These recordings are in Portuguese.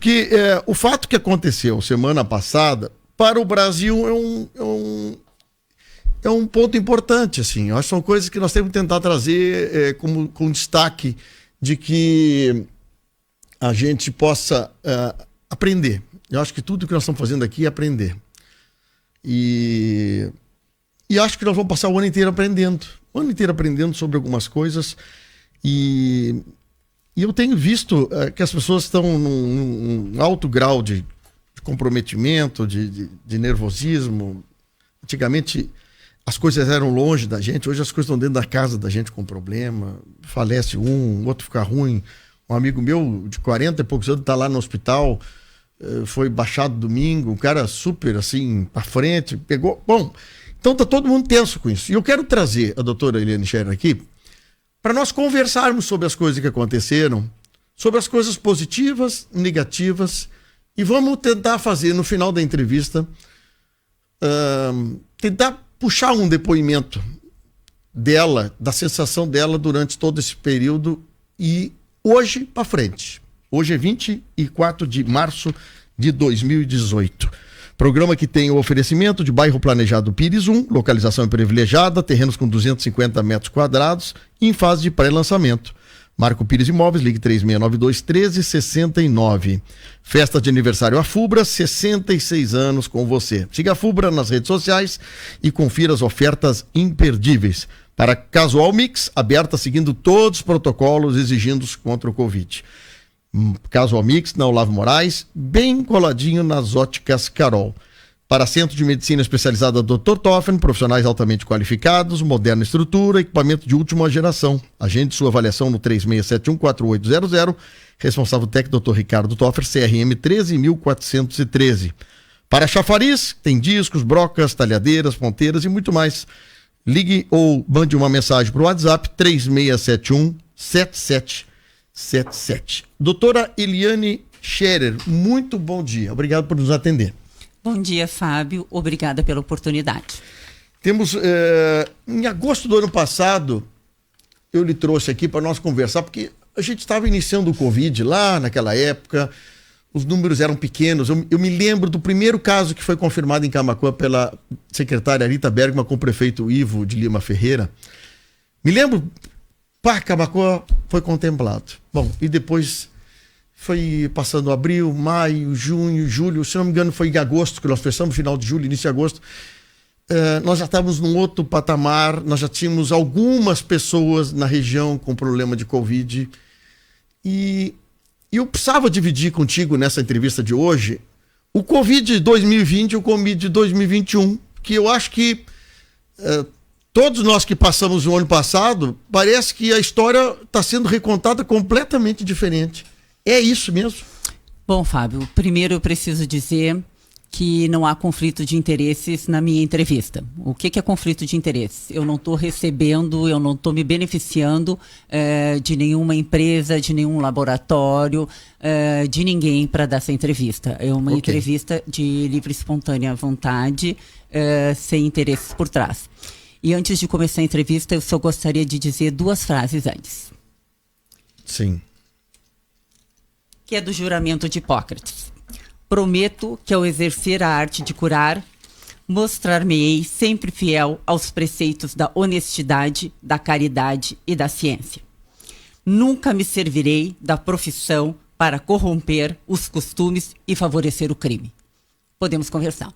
Porque o fato que aconteceu semana passada, para o Brasil é um ponto importante, assim. Eu acho que são coisas que nós temos que tentar trazer com destaque de que a gente possa aprender. Eu acho que tudo que nós estamos fazendo aqui é aprender. E acho que nós vamos passar o ano inteiro aprendendo. O ano inteiro aprendendo sobre algumas coisas. E eu tenho visto que as pessoas estão num alto grau de comprometimento, de nervosismo. Antigamente as coisas eram longe da gente, hoje as coisas estão dentro da casa da gente com problema. Falece um, o outro fica ruim. Um amigo meu de 40 e poucos anos está lá no hospital, foi baixado domingo, um cara super assim, pra frente, pegou. Bom, então tá todo mundo tenso com isso. E eu quero trazer a doutora Eliane Scherer aqui para nós conversarmos sobre as coisas que aconteceram, sobre as coisas positivas, negativas, e vamos tentar fazer no final da entrevista, tentar puxar um depoimento dela, da sensação dela durante todo esse período e hoje para frente. Hoje é 24 de março de 2018. Programa que tem o oferecimento de bairro planejado Pires 1, localização privilegiada, terrenos com 250 metros quadrados, em fase de pré-lançamento. Marco Pires Imóveis, ligue 3692-1369. Festa de aniversário a Fubra, 66 anos com você. Siga a Fubra nas redes sociais e confira as ofertas imperdíveis. Para Casual Mix, aberta seguindo todos os protocolos exigidos contra o Covid. Casual Mix, na Olavo Moraes, bem coladinho nas óticas Carol. Para Centro de Medicina Especializada Dr. Toffen, profissionais altamente qualificados, moderna estrutura, equipamento de última geração. Agende sua avaliação no 36714800, responsável técnico Dr. Ricardo Toffer, CRM 13413. Para Chafariz, tem discos, brocas, talhadeiras, ponteiras e muito mais. Ligue ou mande uma mensagem para o WhatsApp 3671-7777. Doutora Eliane Scherer, muito bom dia. Obrigado por nos atender. Bom dia, Fábio. Obrigada pela oportunidade. Temos, em agosto do ano passado, eu lhe trouxe aqui para nós conversar, porque a gente estava iniciando o Covid lá naquela época, os números eram pequenos. Eu me lembro do primeiro caso que foi confirmado em Camaquã pela secretária Rita Bergman com o prefeito Ivo de Lima Ferreira. Me lembro, Camaquã foi contemplado. Bom, e depois foi passando abril, maio, junho, julho, se não me engano foi em agosto, que nós fechamos, final de julho, início de agosto. Nós já estávamos num outro patamar, nós já tínhamos algumas pessoas na região com problema de Covid. E eu precisava dividir contigo nessa entrevista de hoje o Covid de 2020 e o Covid de 2021, que eu acho que todos nós que passamos o ano passado, parece que a história está sendo recontada completamente diferente. É isso mesmo? Bom, Fábio, primeiro eu preciso dizer que não há conflito de interesses na minha entrevista. O que é conflito de interesses? Eu não estou recebendo, eu não estou me beneficiando de nenhuma empresa, de nenhum laboratório, de ninguém para dar essa entrevista. É uma entrevista de livre e espontânea vontade, sem interesses por trás. E antes de começar a entrevista, eu só gostaria de dizer duas frases antes. Sim. Que é do juramento de Hipócrates. Prometo que ao exercer a arte de curar, mostrar-me-ei sempre fiel aos preceitos da honestidade, da caridade e da ciência. Nunca me servirei da profissão para corromper os costumes e favorecer o crime. Podemos conversar.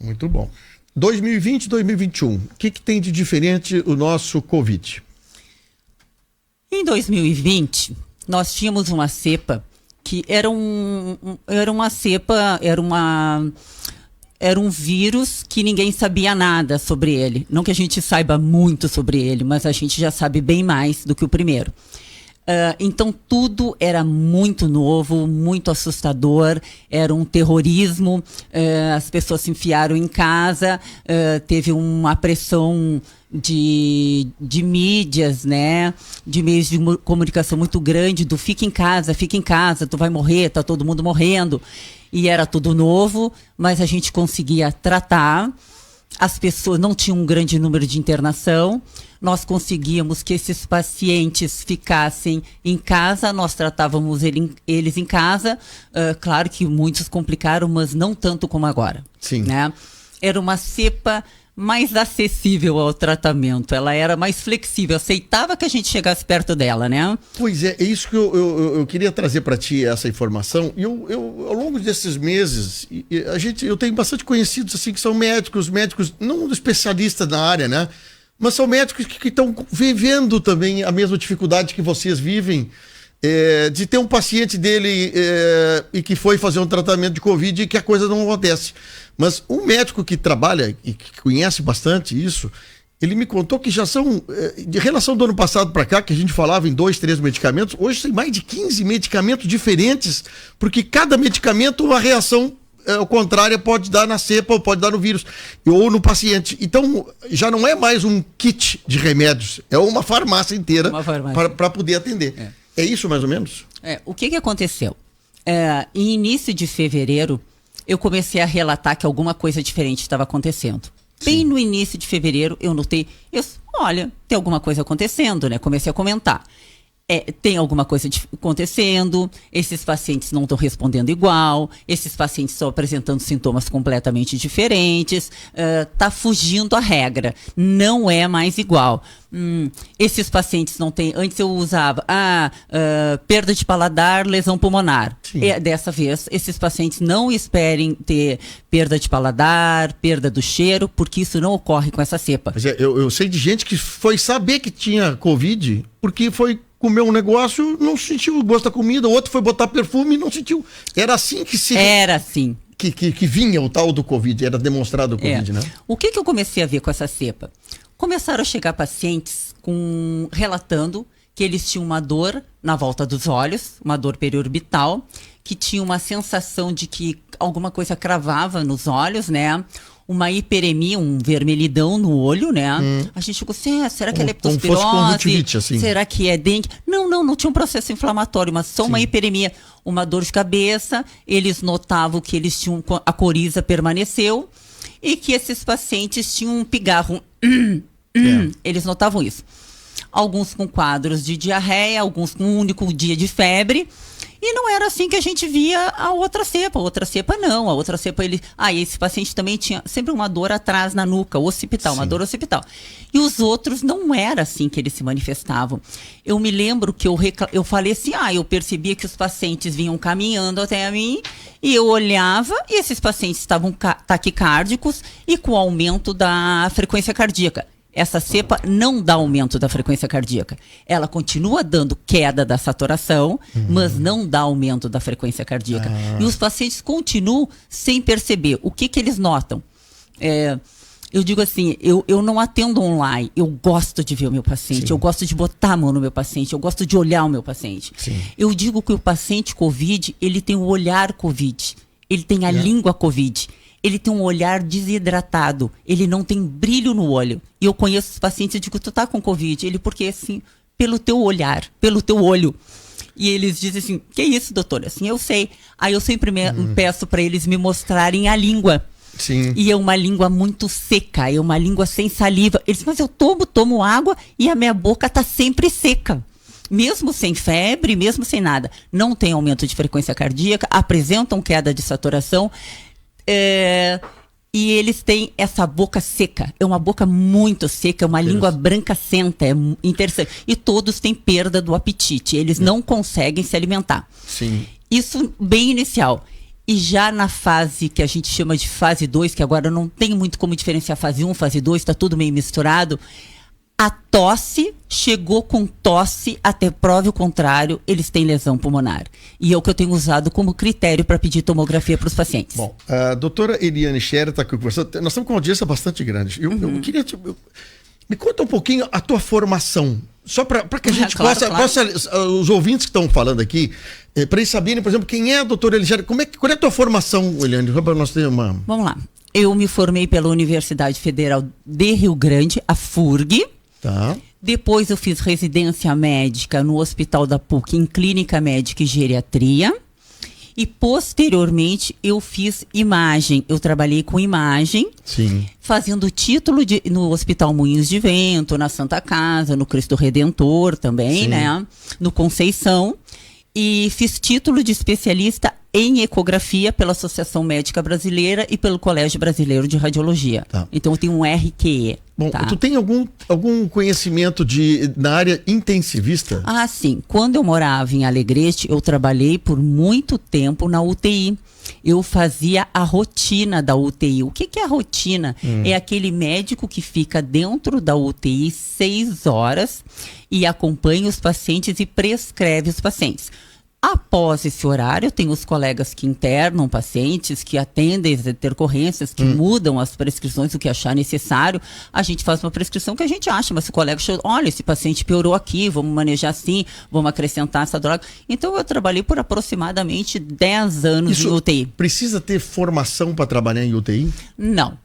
Muito bom. 2020 e 2021, o que tem de diferente o nosso Covid? Em 2020, nós tínhamos uma cepa que era um vírus que ninguém sabia nada sobre ele. Não que a gente saiba muito sobre ele, mas a gente já sabe bem mais do que o primeiro. Então tudo era muito novo, muito assustador, era um terrorismo, as pessoas se enfiaram em casa, teve uma pressão de mídias, né, de meios de comunicação muito grande, do fica em casa, tu vai morrer, tá todo mundo morrendo, e era tudo novo, mas a gente conseguia tratar. as pessoas não tinham um grande número de internação, nós conseguíamos que esses pacientes ficassem em casa, nós tratávamos eles em casa, claro que muitos complicaram, mas não tanto como agora. Sim. Né? Era uma cepa mais acessível ao tratamento, ela era mais flexível, aceitava que a gente chegasse perto dela, né? Pois é isso que eu queria trazer para ti, essa informação. E eu, ao longo desses meses, eu tenho bastante conhecidos assim, que são médicos, não especialistas na área, né? Mas são médicos que estão vivendo também a mesma dificuldade que vocês vivem, de ter um paciente dele e que foi fazer um tratamento de Covid e que a coisa não acontece. Mas um médico que trabalha e que conhece bastante isso, ele me contou que já são, de relação do ano passado para cá, que a gente falava em 2, 3 medicamentos, hoje tem mais de 15 medicamentos diferentes, porque cada medicamento uma reação contrária pode dar na cepa ou pode dar no vírus ou no paciente. Então já não é mais um kit de remédios, é uma farmácia inteira para poder atender. É isso mais ou menos? O que aconteceu? Em início de fevereiro, eu comecei a relatar que alguma coisa diferente estava acontecendo. Sim. Bem no início de fevereiro, eu notei, olha, tem alguma coisa acontecendo, né? Comecei a comentar. Tem alguma coisa acontecendo, esses pacientes não estão respondendo igual, esses pacientes estão apresentando sintomas completamente diferentes, está fugindo a regra, não é mais igual. Esses pacientes não têm... Antes eu usava perda de paladar, lesão pulmonar. Dessa vez, esses pacientes não esperem ter perda de paladar, perda do cheiro, porque isso não ocorre com essa cepa. Mas eu sei de gente que foi saber que tinha Covid porque foi comer um negócio, não sentiu o gosto da comida, o outro foi botar perfume e não sentiu. Era assim que se... Era assim. Que vinha o tal do Covid, era demonstrado o Covid, né? O que eu comecei a ver com essa cepa? Começaram a chegar pacientes relatando que eles tinham uma dor na volta dos olhos, uma dor periorbital, que tinha uma sensação de que alguma coisa cravava nos olhos, né? Uma hiperemia, um vermelhidão no olho, né? A gente ficou assim, será que é leptospirose? Assim. Será que é dengue? Não tinha um processo inflamatório, mas só uma hiperemia, uma dor de cabeça. Eles notavam que eles tinham, a coriza permaneceu e que esses pacientes tinham um pigarro. Eles notavam isso. Alguns com quadros de diarreia, alguns com um único dia de febre. E não era assim que a gente via a outra cepa. A outra cepa não. A outra cepa, esse paciente também tinha sempre uma dor atrás na nuca, occipital, uma dor occipital. E os outros não era assim que eles se manifestavam. Eu me lembro que eu falei assim, eu percebia que os pacientes vinham caminhando até a mim e eu olhava e esses pacientes estavam taquicárdicos e com aumento da frequência cardíaca. Essa cepa não dá aumento da frequência cardíaca. Ela continua dando queda da saturação, mas não dá aumento da frequência cardíaca. E os pacientes continuam sem perceber. O que eles notam? Eu digo assim, eu não atendo online, eu gosto de ver o meu paciente, eu gosto de botar a mão no meu paciente, eu gosto de olhar o meu paciente. Eu digo que o paciente COVID, ele tem o olhar COVID, ele tem a língua COVID. Ele tem um olhar desidratado, ele não tem brilho no olho. E eu conheço os pacientes e digo, tu tá com Covid? Ele, porque assim, pelo teu olhar, pelo teu olho. E eles dizem assim, que isso, doutor? Assim, eu sei. Aí eu sempre peço para eles me mostrarem a língua. Sim. E é uma língua muito seca, é uma língua sem saliva. Eles dizem, mas eu tomo água e a minha boca tá sempre seca. Mesmo sem febre, mesmo sem nada. Não tem aumento de frequência cardíaca, apresentam queda de saturação. E eles têm essa boca seca, é uma boca muito seca, é uma língua brancacenta, é interessante. E todos têm perda do apetite, eles não conseguem se alimentar. Sim. Isso bem inicial. E já na fase que a gente chama de fase 2, que agora não tem muito como diferenciar fase 1, fase 2, está tudo meio misturado. A tosse, chegou com tosse, até prove o contrário, eles têm lesão pulmonar. E é o que eu tenho usado como critério para pedir tomografia para os pacientes. Bom, a doutora Eliane Scherer está aqui conversando. Nós estamos com uma audiência bastante grande. Eu queria... me conta um pouquinho a tua formação. Só para que a gente possa... Os ouvintes que estão falando aqui, para eles saberem, por exemplo, quem é a doutora Eliane Scherer. Qual é a tua formação, Eliane? Para nós ter uma... Vamos lá. Eu me formei pela Universidade Federal de Rio Grande, a FURG. Tá. Depois eu fiz residência médica no Hospital da PUC, em Clínica Médica e Geriatria. E posteriormente eu fiz imagem. Eu trabalhei com imagem, Sim. fazendo título no Hospital Moinhos de Vento, na Santa Casa, no Cristo Redentor também, Sim. né? No Conceição. E fiz título de especialista em ecografia pela Associação Médica Brasileira e pelo Colégio Brasileiro de Radiologia. Tá. Então eu tenho um RQE. Bom, tá? tu tem algum conhecimento na área intensivista? Ah, sim. Quando eu morava em Alegrete, eu trabalhei por muito tempo na UTI. Eu fazia a rotina da UTI. O que é a rotina? É aquele médico que fica dentro da UTI 6 horas e acompanha os pacientes e prescreve os pacientes. Após esse horário, tem os colegas que internam pacientes, que atendem as intercorrências, que mudam as prescrições, o que achar necessário. A gente faz uma prescrição que a gente acha, mas se o colega chegou, olha, esse paciente piorou aqui, vamos manejar assim, vamos acrescentar essa droga. Então, eu trabalhei por aproximadamente 10 anos em UTI. Precisa ter formação para trabalhar em UTI?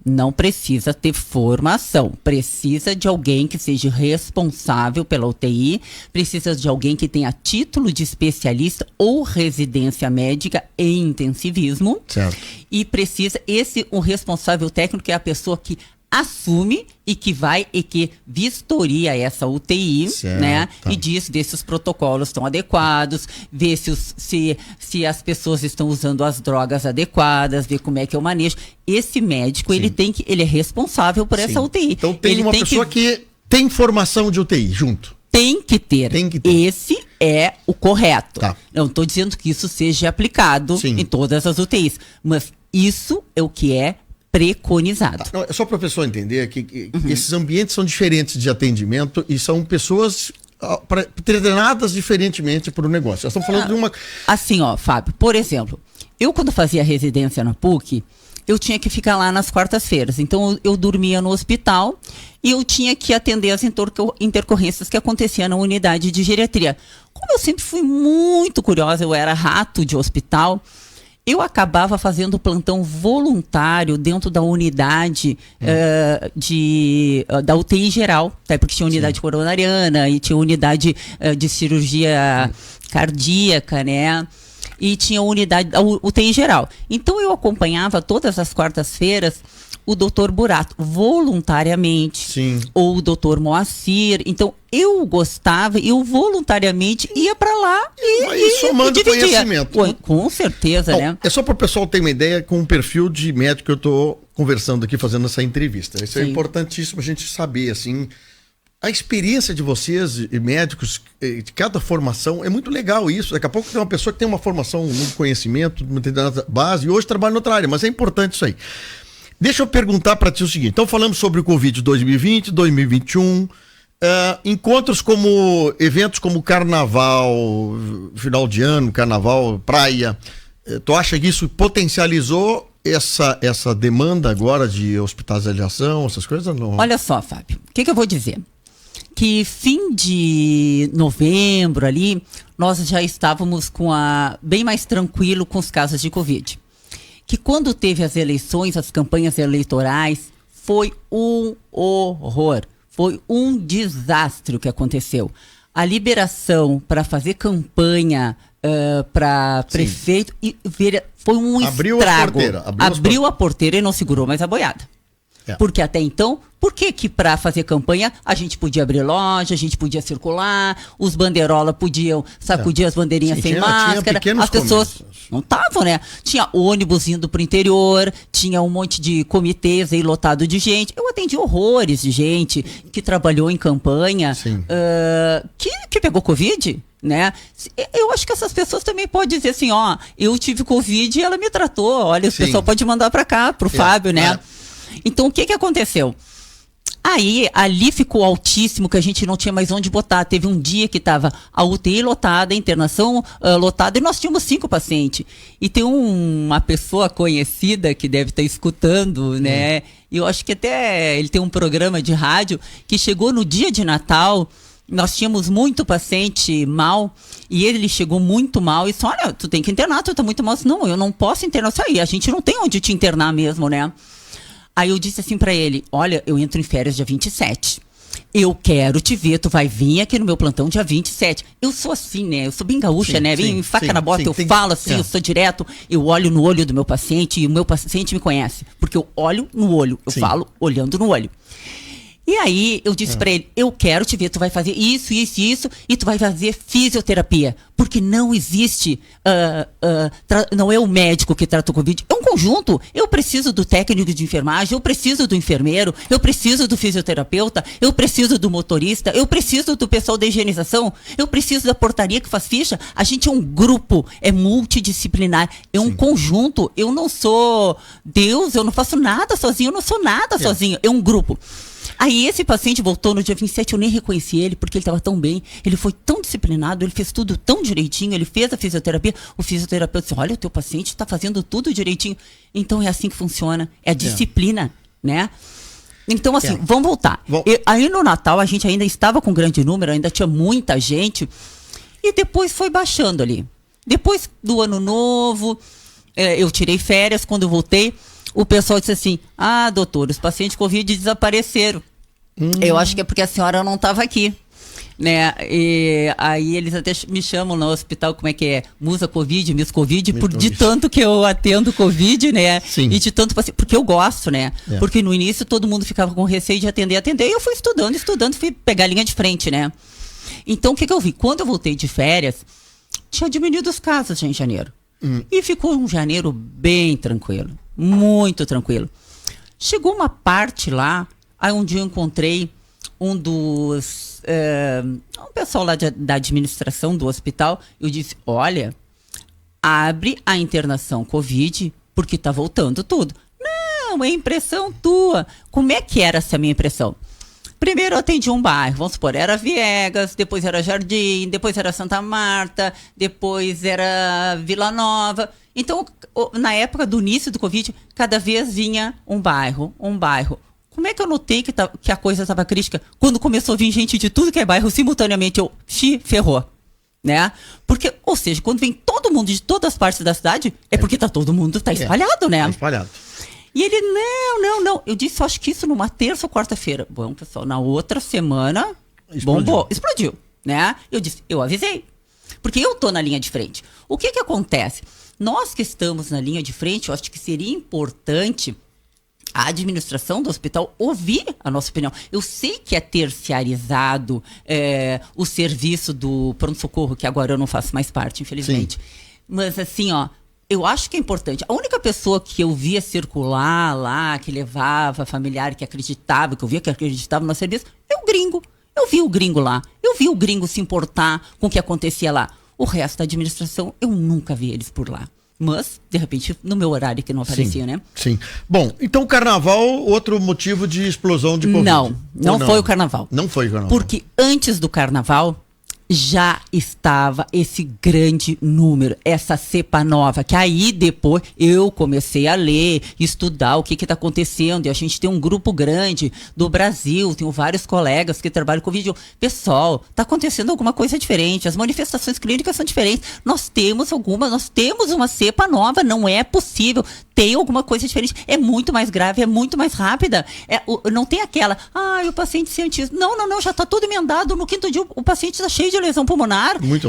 Não precisa ter formação. Precisa de alguém que seja responsável pela UTI, precisa de alguém que tenha título de especialista ou residência médica em intensivismo. Certo. E precisa, o responsável técnico é a pessoa que assume e que vai e que vistoria essa UTI, certo, né? tá. E diz, vê se os protocolos estão adequados, vê se as pessoas estão usando as drogas adequadas, vê como é que é o manejo. Esse médico, Sim. ele é responsável por essa UTI. Então tem ele uma pessoa que tem formação de UTI junto. Tem que ter. Esse é o correto. Tá. Não estou dizendo que isso seja aplicado Sim. em todas as UTIs, mas isso é o que é preconizado. Não, é só para a pessoa entender que esses ambientes são diferentes de atendimento e são pessoas treinadas diferentemente para o negócio. Nós estamos falando de uma... Assim, ó, Fábio, por exemplo, eu quando fazia residência na PUC, eu tinha que ficar lá nas quartas-feiras. Então, eu dormia no hospital e eu tinha que atender as intercorrências que aconteciam na unidade de geriatria. Como eu sempre fui muito curiosa, eu era rato de hospital, eu acabava fazendo plantão voluntário dentro da unidade da UTI geral, tá? Porque tinha unidade coronariana e tinha unidade de cirurgia cardíaca, né? E tinha unidade da UTI geral. Então eu acompanhava todas as quartas-feiras o doutor Burato, voluntariamente. Sim. Ou o doutor Moacir. Então eu gostava, eu voluntariamente ia para lá e somando dividia. conhecimento. Com certeza, Bom, né? é só para o pessoal ter uma ideia com o perfil de médico que eu estou conversando aqui, fazendo essa entrevista. Isso é Sim. importantíssimo a gente saber, assim... A experiência de vocês, médicos, de cada formação, é muito legal isso. Daqui a pouco tem uma pessoa que tem uma formação, muito conhecimento, uma determinada base, e hoje trabalha em outra área, mas é importante isso aí. Deixa eu perguntar para ti o seguinte. Então, falamos sobre o Covid 2020, 2021, encontros como, eventos como carnaval, final de ano, carnaval, praia. Tu acha que isso potencializou essa demanda agora de hospitalização, essas coisas? Não? Olha só, Fábio, o que eu vou dizer? Que fim de novembro ali, nós já estávamos bem mais tranquilo com os casos de Covid. Que quando teve as eleições, as campanhas eleitorais, foi um horror, foi um desastre o que aconteceu. A liberação para fazer campanha para prefeito foi um estrago. Abriu a porteira e não segurou mais a boiada. Porque até então, por que para fazer campanha a gente podia abrir loja, a gente podia circular, os bandeirola podiam sacudir as bandeirinhas sem máscara, as pessoas não estavam, né? Tinha ônibus indo pro interior, tinha um monte de comitês aí lotado de gente. Eu atendi horrores de gente que trabalhou em campanha, que pegou Covid, né? Eu acho que essas pessoas também podem dizer assim, ó, eu tive Covid e ela me tratou, olha, o pessoal pode mandar para cá, pro Fábio, né? Então, o que aconteceu? Aí, ali ficou altíssimo, que a gente não tinha mais onde botar. Teve um dia que estava a UTI lotada, a internação lotada, e nós tínhamos 5 pacientes. E tem uma pessoa conhecida que deve estar escutando, né? E eu acho que até ele tem um programa de rádio que chegou no dia de Natal. Nós tínhamos muito paciente mal e ele chegou muito mal e disse, olha, tu tem que internar, tu tá muito mal. Eu disse, não, eu não posso internar isso aí, a gente não tem onde te internar mesmo, né? Aí eu disse assim pra ele, olha, eu entro em férias dia 27. eu quero te ver, tu vai vir aqui no meu plantão dia 27. Eu sou assim, né? Eu sou bem gaúcha, Sim, né? sim, Bem faca sim, na bota, sim, eu tem- falo assim, é. eu sou direto, eu olho no olho do meu paciente e o meu paciente me conhece. Porque eu olho no olho, eu Sim. falo olhando no olho. E aí eu disse pra ele, eu quero te ver, tu vai fazer isso, isso e isso, e tu vai fazer fisioterapia. Porque não existe, não é o médico que trata o Covid, é um conjunto. Eu preciso do técnico de enfermagem, eu preciso do enfermeiro, eu preciso do fisioterapeuta, eu preciso do motorista, eu preciso do pessoal da higienização, eu preciso da portaria que faz ficha. A gente é um grupo, é multidisciplinar, é um conjunto. Eu não sou Deus, eu não faço nada sozinho, eu não sou nada sozinho, é um grupo. Aí esse paciente voltou no dia 27, eu nem reconheci ele, porque ele estava tão bem, ele foi tão disciplinado, ele fez tudo tão direitinho, ele fez a fisioterapia, o fisioterapeuta disse, olha, o teu paciente está fazendo tudo direitinho. Então é assim que funciona, é a disciplina, né? Então assim, vamos voltar. Aí no Natal a gente ainda estava com grande número, ainda tinha muita gente, e depois foi baixando ali. Depois do ano novo, eu tirei férias, quando eu voltei, o pessoal disse assim, doutor, os pacientes Covid desapareceram. Eu acho que é porque a senhora não estava aqui, né? E aí eles até me chamam no hospital, como é que é? Musa Covid, Miss Covid, de tanto que eu atendo Covid, né? Sim. E de tanto paciente, porque eu gosto, né? Porque no início todo mundo ficava com receio de atender, e eu fui estudando, fui pegar a linha de frente, né? Então o que eu vi? Quando eu voltei de férias, tinha diminuído os casos já em janeiro. E ficou um janeiro bem tranquilo. Muito tranquilo. Chegou uma parte lá, aí um dia eu encontrei um pessoal lá da administração do hospital, eu disse, olha, abre a internação Covid, porque tá voltando tudo. Não, é impressão tua. Como é que era essa minha impressão? Primeiro eu atendi um bairro, vamos supor, era Viegas, depois era Jardim, depois era Santa Marta, depois era Vila Nova. Então, na época do início do Covid, cada vez vinha um bairro. Como é que eu notei que a coisa estava crítica? Quando começou a vir gente de tudo que é bairro, simultaneamente ferrou, né? Porque, ou seja, quando vem todo mundo de todas as partes da cidade, é porque todo mundo tá espalhado, né? Tá espalhado. E ele, não. Eu disse, acho que isso numa terça ou quarta-feira. Bom, pessoal, na outra semana, bombou, explodiu, né? Eu disse, eu avisei. Porque eu tô na linha de frente. O que acontece? Nós que estamos na linha de frente, eu acho que seria importante a administração do hospital ouvir a nossa opinião. Eu sei que é terciarizado o serviço do pronto-socorro, que agora eu não faço mais parte, infelizmente. Sim. Mas assim, eu acho que é importante. A única pessoa que eu via circular lá, que levava familiar, que acreditava no nosso serviço, é o gringo. Eu vi o gringo lá. Eu vi o gringo se importar com o que acontecia lá. O resto da administração, eu nunca vi eles por lá. Mas, de repente, no meu horário que não aparecia, né? Sim. Bom, então o carnaval, outro motivo de explosão de Covid? Não foi o carnaval. Não foi o carnaval. Porque antes do carnaval, já estava esse grande número, essa cepa nova, que aí depois eu comecei a ler, estudar o que está acontecendo, e a gente tem um grupo grande do Brasil, tenho vários colegas que trabalham com vídeo. Pessoal, está acontecendo alguma coisa diferente, as manifestações clínicas são diferentes, nós temos uma cepa nova, não é possível, tem alguma coisa diferente, é muito mais grave, é muito mais rápida, não tem aquela, o paciente cientista, não, já está tudo emendado, no 5º dia o paciente está cheio de lesão pulmonar. Muito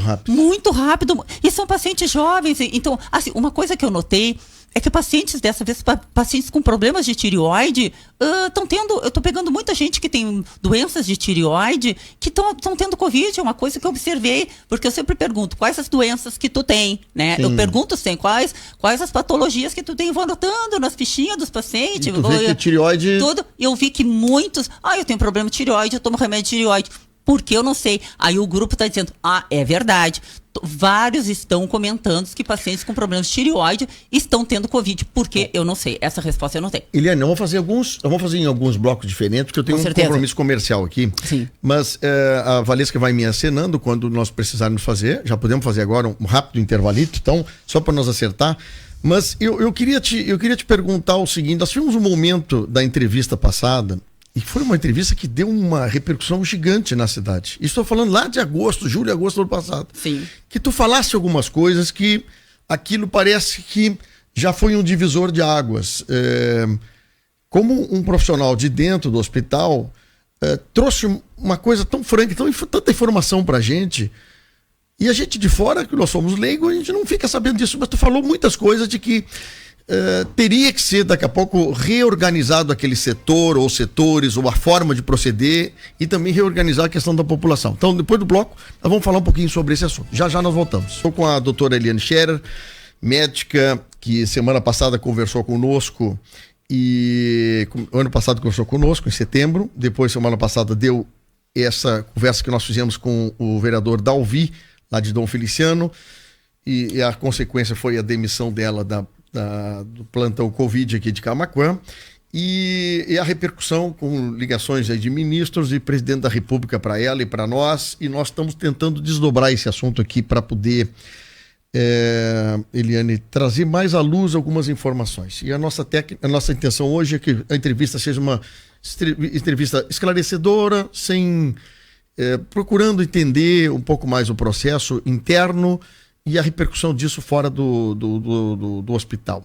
rápido. E são pacientes jovens. Então, assim, uma coisa que eu notei é que pacientes, dessa vez, pacientes com problemas de tireoide, eu tô pegando muita gente que tem doenças de tireoide que estão tendo Covid. É uma coisa que eu observei, porque eu sempre pergunto, quais as doenças que tu tem, né? Sim. Eu pergunto sempre, quais as patologias que tu tem, vou anotando nas fichinhas dos pacientes. Tu vê que tireoide... Tudo. Eu vi que muitos, eu tenho problema de tireoide, eu tomo remédio de tireoide. Porque eu não sei. Aí o grupo está dizendo, é verdade. Vários estão comentando que pacientes com problemas de tireoide estão tendo Covid. Porque eu não sei. Essa resposta eu não tenho. Eliane, vamos fazer em alguns blocos diferentes, porque eu tenho compromisso comercial aqui. Sim. Mas a Valesca vai me acenando quando nós precisarmos fazer. Já podemos fazer agora um rápido intervalito, então, só para nós acertar. Mas eu queria te perguntar o seguinte, nós tivemos um momento da entrevista passada, e foi uma entrevista que deu uma repercussão gigante na cidade. Estou falando lá de julho e agosto do ano passado. Sim. Que tu falasse algumas coisas que aquilo parece que já foi um divisor de águas. Como um profissional de dentro do hospital, trouxe uma coisa tão franca, tanta informação pra gente, e a gente de fora, que nós somos leigos, a gente não fica sabendo disso, mas tu falou muitas coisas de que teria que ser daqui a pouco reorganizado aquele setor ou setores ou a forma de proceder e também reorganizar a questão da população. Então, depois do bloco, nós vamos falar um pouquinho sobre esse assunto. Já já nós voltamos. Estou com a doutora Eliane Scherer, médica que semana passada conversou conosco e ano passado conversou conosco, em setembro. Depois, semana passada, deu essa conversa que nós fizemos com o vereador Dalvi, lá de Dom Feliciano, e a consequência foi a demissão dela do plantão Covid aqui de Camaquã, e a repercussão com ligações aí de ministros e presidente da República para ela e para nós, e nós estamos tentando desdobrar esse assunto aqui para poder, Eliane, trazer mais à luz algumas informações. E a nossa intenção hoje é que a entrevista seja uma entrevista esclarecedora, procurando entender um pouco mais o processo interno e a repercussão disso fora do hospital.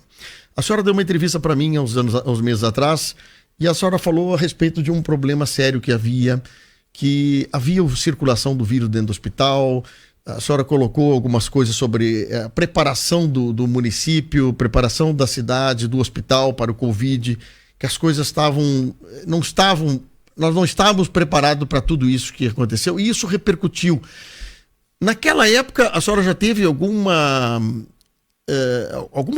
A senhora deu uma entrevista para mim há uns meses atrás, e a senhora falou a respeito de um problema sério que havia circulação do vírus dentro do hospital. A senhora colocou algumas coisas sobre a preparação do município, preparação da cidade, do hospital para o Covid, que as coisas nós não estávamos preparados para tudo isso que aconteceu, e isso repercutiu. Naquela época, a senhora já teve alguma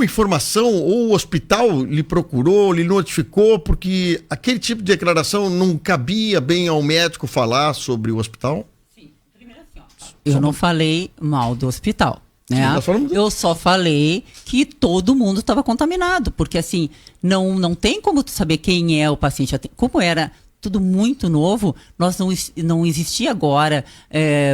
informação, ou o hospital lhe procurou, lhe notificou, porque aquele tipo de declaração não cabia bem ao médico falar sobre o hospital? Sim, primeiro assim, ó, eu não falei mal do hospital, né? Eu só falei que todo mundo estava contaminado, porque assim, não tem como tu saber quem é o paciente, como era tudo muito novo, não existia agora,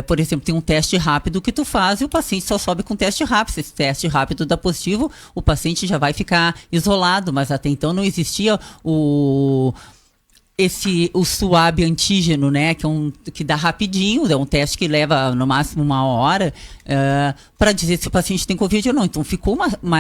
por exemplo, tem um teste rápido que tu faz e o paciente só sobe com teste rápido. Se esse teste rápido dá positivo, o paciente já vai ficar isolado, mas até então não existia o swab antígeno, né, que dá rapidinho, é um teste que leva no máximo 1 hora, para dizer se o paciente tem Covid ou não. Então ficou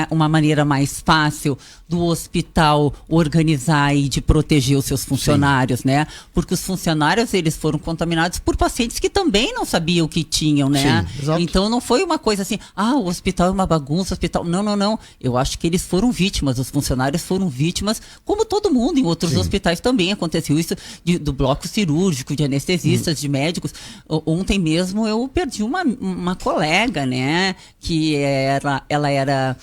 uma maneira mais fácil do hospital organizar e de proteger os seus funcionários, né? Porque os funcionários, eles foram contaminados por pacientes que também não sabiam o que tinham, né? Sim, exato. Então não foi uma coisa assim, o hospital é uma bagunça, o hospital... Não. Eu acho que eles foram vítimas, os funcionários foram vítimas, como todo mundo, em outros hospitais também aconteceu isso, do bloco cirúrgico, de anestesistas, de médicos. Ontem mesmo eu perdi uma colega, né, que ela era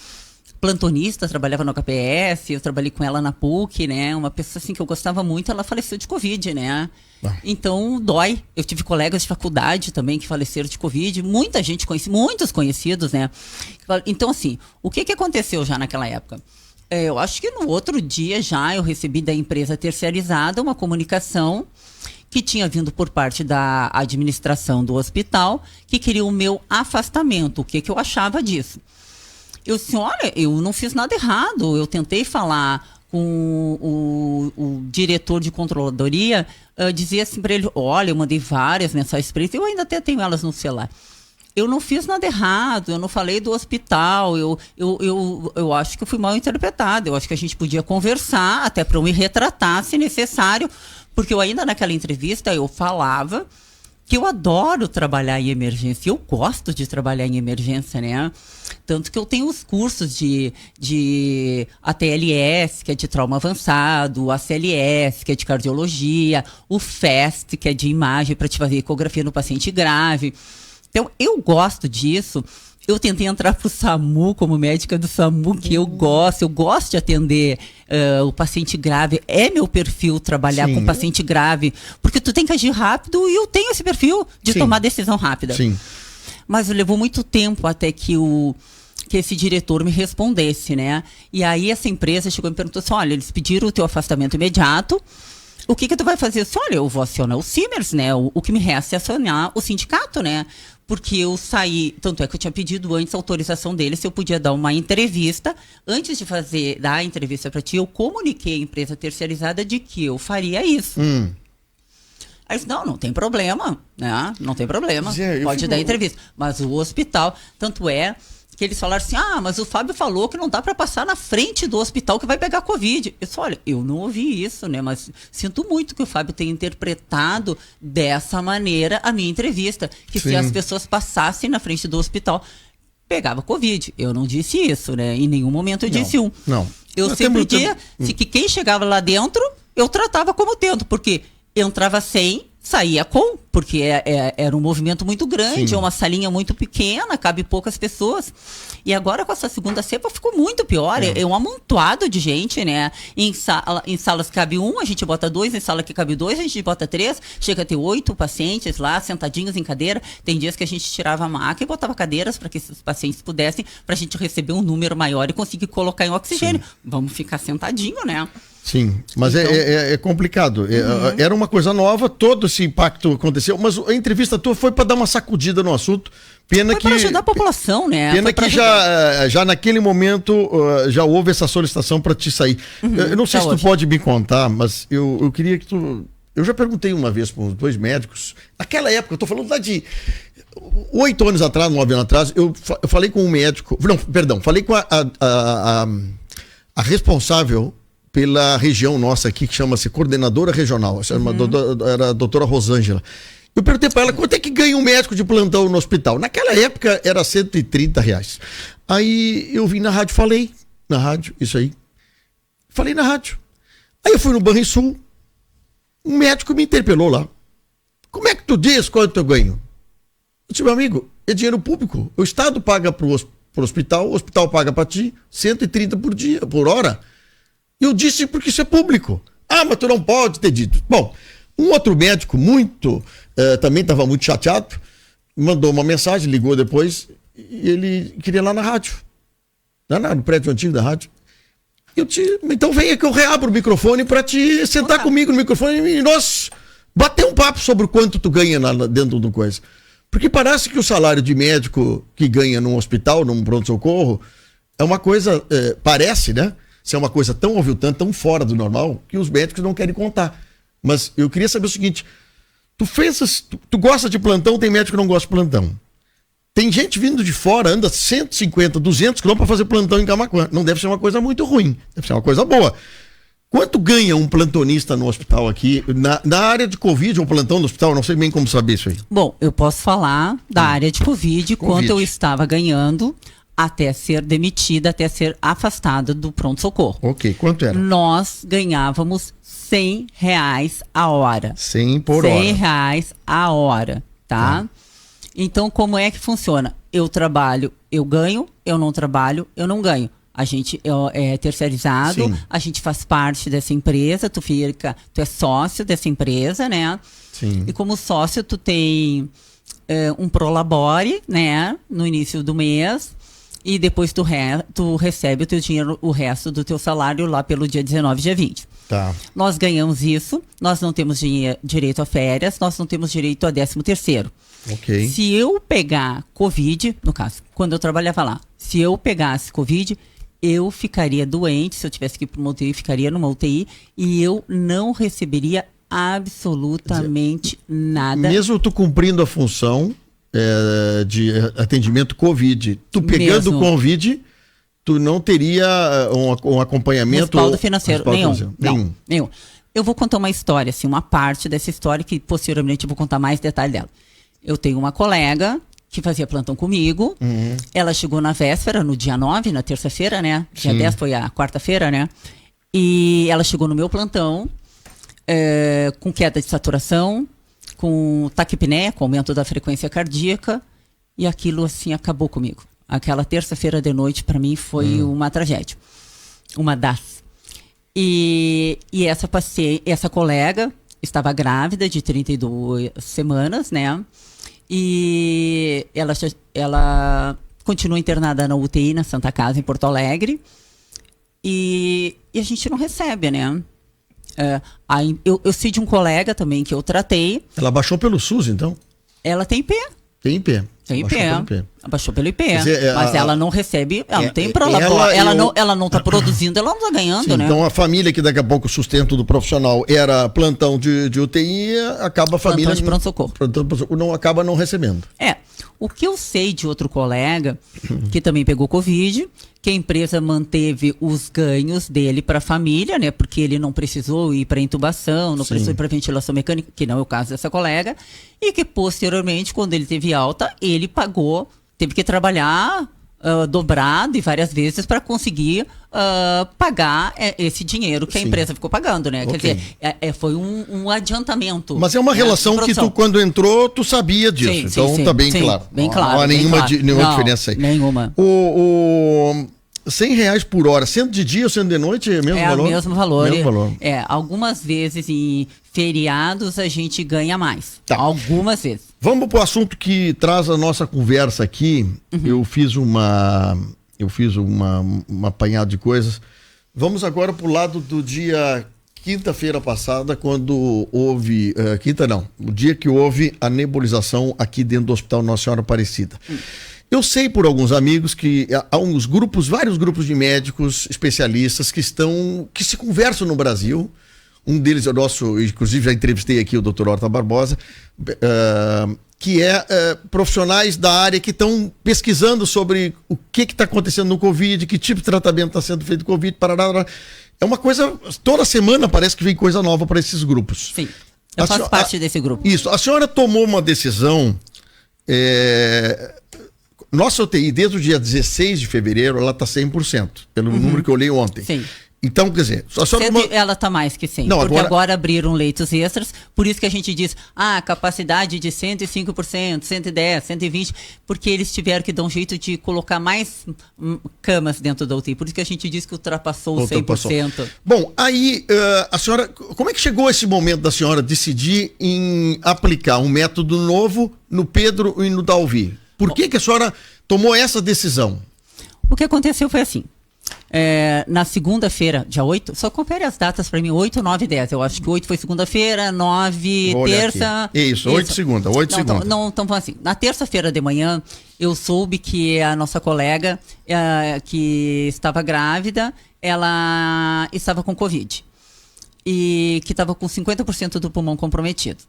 plantonista, trabalhava no HPS, eu trabalhei com ela na PUC, né, uma pessoa assim que eu gostava muito, ela faleceu de Covid, né. Então dói. Eu tive colegas de faculdade também que faleceram de Covid, muita gente conhecida, muitos conhecidos, né. Então assim, o que aconteceu já naquela época? Eu acho que no outro dia já eu recebi da empresa terceirizada uma comunicação que tinha vindo por parte da administração do hospital, que queria o meu afastamento. O que eu achava disso? Eu disse, olha, eu não fiz nada errado. Eu tentei falar com o diretor de controladoria, dizia assim para ele, olha, eu mandei várias mensagens para ele, eu ainda até tenho elas no celular. Eu não fiz nada errado, eu não falei do hospital, eu acho que eu fui mal interpretada, eu acho que a gente podia conversar, até para eu me retratar, se necessário, porque eu ainda naquela entrevista eu falava que eu adoro trabalhar em emergência, eu gosto de trabalhar em emergência, né? Tanto que eu tenho os cursos de ATLS, que é de trauma avançado, o ACLS, que é de cardiologia, o FAST, que é de imagem para te fazer ecografia no paciente grave. Então, eu gosto disso. Eu tentei entrar para o SAMU como médica do SAMU, que eu gosto de atender o paciente grave. É meu perfil trabalhar com paciente grave, porque tu tem que agir rápido e eu tenho esse perfil de tomar decisão rápida. Sim. Mas levou muito tempo até que esse diretor me respondesse, né? E aí essa empresa chegou e me perguntou assim, olha, eles pediram o teu afastamento imediato, o que tu vai fazer? Eu disse, olha, eu vou acionar o Simers, né? O que me resta é acionar o sindicato, né? Porque eu saí, tanto é que eu tinha pedido antes a autorização dele, se eu podia dar uma entrevista. Antes de dar a entrevista para ti, eu comuniquei à empresa terceirizada de que eu faria isso. Aí eu disse, não tem problema, né? Não tem problema, pode dar entrevista. Mas o hospital, tanto é que eles falaram assim, mas o Fábio falou que não dá para passar na frente do hospital que vai pegar Covid. Eu disse, olha, eu não ouvi isso, né? Mas sinto muito que o Fábio tenha interpretado dessa maneira a minha entrevista. Que Sim. se as pessoas passassem na frente do hospital, pegava Covid. Eu não disse isso, né? Em nenhum momento eu disse Não. Eu sempre disse que quem chegava lá dentro, eu tratava como tendo, porque entrava sem, saía com, porque era um movimento muito grande, é uma salinha muito pequena, cabe poucas pessoas. E agora com essa segunda cepa ficou muito pior, é um amontoado de gente, né? Em salas cabe 1, a gente bota 2, em sala que cabe 2, a gente bota 3, chega a ter 8 pacientes lá, sentadinhos em cadeira. Tem dias que a gente tirava a maca e botava cadeiras para que esses pacientes pudessem, para a gente receber um número maior e conseguir colocar em oxigênio. Vamos ficar sentadinho, né? Sim, mas então, é complicado. Era uma coisa nova, todo esse impacto aconteceu, mas a entrevista tua foi para dar uma sacudida no assunto. Pena foi para ajudar a população, né? Pena que já naquele momento já houve essa solicitação para te sair. Eu não sei se tu pode me contar, mas eu queria que tu... Eu já perguntei uma vez para os 2 médicos, naquela época, eu estou falando lá de 8 anos atrás, 9 anos atrás, eu falei com um médico, não, perdão, falei com a responsável pela região nossa aqui, que chama-se coordenadora regional, era a doutora Rosângela. Eu perguntei para ela quanto é que ganha um médico de plantão no hospital. Naquela época era R$130. Aí eu vim na rádio, falei na rádio, isso aí. Falei na rádio. Aí eu fui no Banrisul, um médico me interpelou lá. Como é que tu diz quanto eu ganho? Eu disse, meu amigo, é dinheiro público. O Estado paga pro hospital, o hospital paga para ti 130 por hora. Eu disse porque isso é público. Mas tu não pode ter dito. Bom, um outro médico também estava muito chateado, mandou uma mensagem, ligou depois, e ele queria ir lá na rádio. Lá no prédio antigo da rádio. Então venha que eu reabro o microfone para te sentar comigo no microfone e nós bater um papo sobre o quanto tu ganha dentro do coisa. Porque parece que o salário de médico que ganha num hospital, num pronto-socorro, é uma coisa, parece, né? Se é uma coisa tão aviltante, tão fora do normal, que os médicos não querem contar. Mas eu queria saber o seguinte, tu gosta de plantão, tem médico que não gosta de plantão. Tem gente vindo de fora, anda 150, 200 quilômetros para fazer plantão em Camaquã. Não deve ser uma coisa muito ruim, deve ser uma coisa boa. Quanto ganha um plantonista no hospital aqui? Na área de Covid, um plantão no hospital, não sei bem como saber isso aí. Bom, eu posso falar da área de Covid, quanto eu estava ganhando até ser demitida, até ser afastada do pronto-socorro. Ok, quanto era? Nós ganhávamos R$100 a hora. 100 por hora. R$100 a hora, tá? Então, como é que funciona? Eu trabalho, eu ganho, eu não trabalho, eu não ganho. A gente é terceirizado, sim, a gente faz parte dessa empresa, tu é sócio dessa empresa, né? Sim. E como sócio, tu tem um prolabore, né? No início do mês. E depois tu recebe o teu dinheiro, o resto do teu salário lá pelo dia 19, dia 20. Tá. Nós ganhamos isso, nós não temos direito a férias, nós não temos direito a 13º. Ok. Se eu pegar Covid, no caso, quando eu trabalhava lá, se eu pegasse Covid, eu ficaria doente, se eu tivesse que ir para uma UTI, ficaria numa UTI e eu não receberia absolutamente nada. Mesmo tu cumprindo a função de atendimento Covid, tu pegando Covid, tu não teria um acompanhamento... Respaldo financeiro, nenhum. Eu vou contar uma história, assim, uma parte dessa história que posteriormente eu vou contar mais detalhe dela. Eu tenho uma colega que fazia plantão comigo, ela chegou na véspera, no dia 9, na terça-feira, né? Dia 10 foi a quarta-feira, né? E ela chegou no meu plantão com queda de saturação, com taquipneia, com aumento da frequência cardíaca, e aquilo assim acabou comigo. Aquela terça-feira de noite para mim foi uma tragédia, uma das. E essa colega estava grávida de 32 semanas, né? E ela continua internada na UTI, na Santa Casa, em Porto Alegre, e a gente não recebe, né? Eu sei de um colega também que eu tratei. Ela baixou pelo SUS, então? Ela tem IP. Tem IP. Tem IP. Baixou pelo IP. Mas ela não recebe, ela não tem problema. Ela não está produzindo, ela não está ganhando, sim, né? Então a família que daqui a pouco o sustento do profissional era plantão de UTI, acaba a família... Plantão de pronto-socorro. Não acaba não recebendo. O que eu sei de outro colega que também pegou Covid, que a empresa manteve os ganhos dele para a família, né? Porque ele não precisou ir para intubação, não precisou ir para ventilação mecânica, que não é o caso dessa colega, e que posteriormente, quando ele teve alta, ele pagou, teve que trabalhar dobrado e várias vezes para conseguir pagar esse dinheiro que a empresa ficou pagando, né? Okay. Quer dizer, foi um adiantamento. Mas é uma relação que tu, quando entrou, tu sabia disso. Sim, então sim, tá bem sim, claro. Bem claro. Não há nenhuma Não, diferença aí. Nenhuma. O R$100 por hora, sendo de dia ou sendo de noite, é o mesmo valor? É o mesmo valor. Mesmo valor. Algumas vezes em feriados a gente ganha mais. Tá. Algumas vezes. Vamos para o assunto que traz a nossa conversa aqui. Eu fiz um apanhado de coisas. Vamos agora para o lado do dia quinta-feira passada, quando houve... o dia que houve a nebulização aqui dentro do Hospital Nossa Senhora Aparecida. Eu sei por alguns amigos que há vários grupos de médicos especialistas que se conversam no Brasil. Um deles é o nosso, inclusive já entrevistei aqui o Dr. Horta Barbosa, que profissionais da área que estão pesquisando sobre o que está acontecendo no Covid, que tipo de tratamento está sendo feito no Covid, parará. É uma coisa, toda semana parece que vem coisa nova para esses grupos. Sim, eu faço parte desse grupo. Isso, a senhora tomou uma decisão... Nossa UTI, desde o dia 16 de fevereiro, ela está 100%, pelo número que eu olhei ontem. Sim. Então, quer dizer... Ela está mais que 100%, porque agora abriram leitos extras, por isso que a gente diz, capacidade de 105%, 110%, 120%, porque eles tiveram que dar um jeito de colocar mais camas dentro da UTI, por isso que a gente diz que ultrapassou os 100%. Bom, aí, a senhora, como é que chegou esse momento da senhora decidir em aplicar um método novo no Pedro e no Dalvi? Por que a senhora tomou essa decisão? O que aconteceu foi assim. Na segunda-feira, dia 8, só confere as datas para mim, 8, 9 e 10. Eu acho que 8 foi segunda-feira, 9, terça. Isso, 8 segunda, 8 segunda. Então, assim, na terça-feira de manhã, eu soube que a nossa colega, que estava grávida, ela estava com Covid. E que estava com 50% do pulmão comprometido.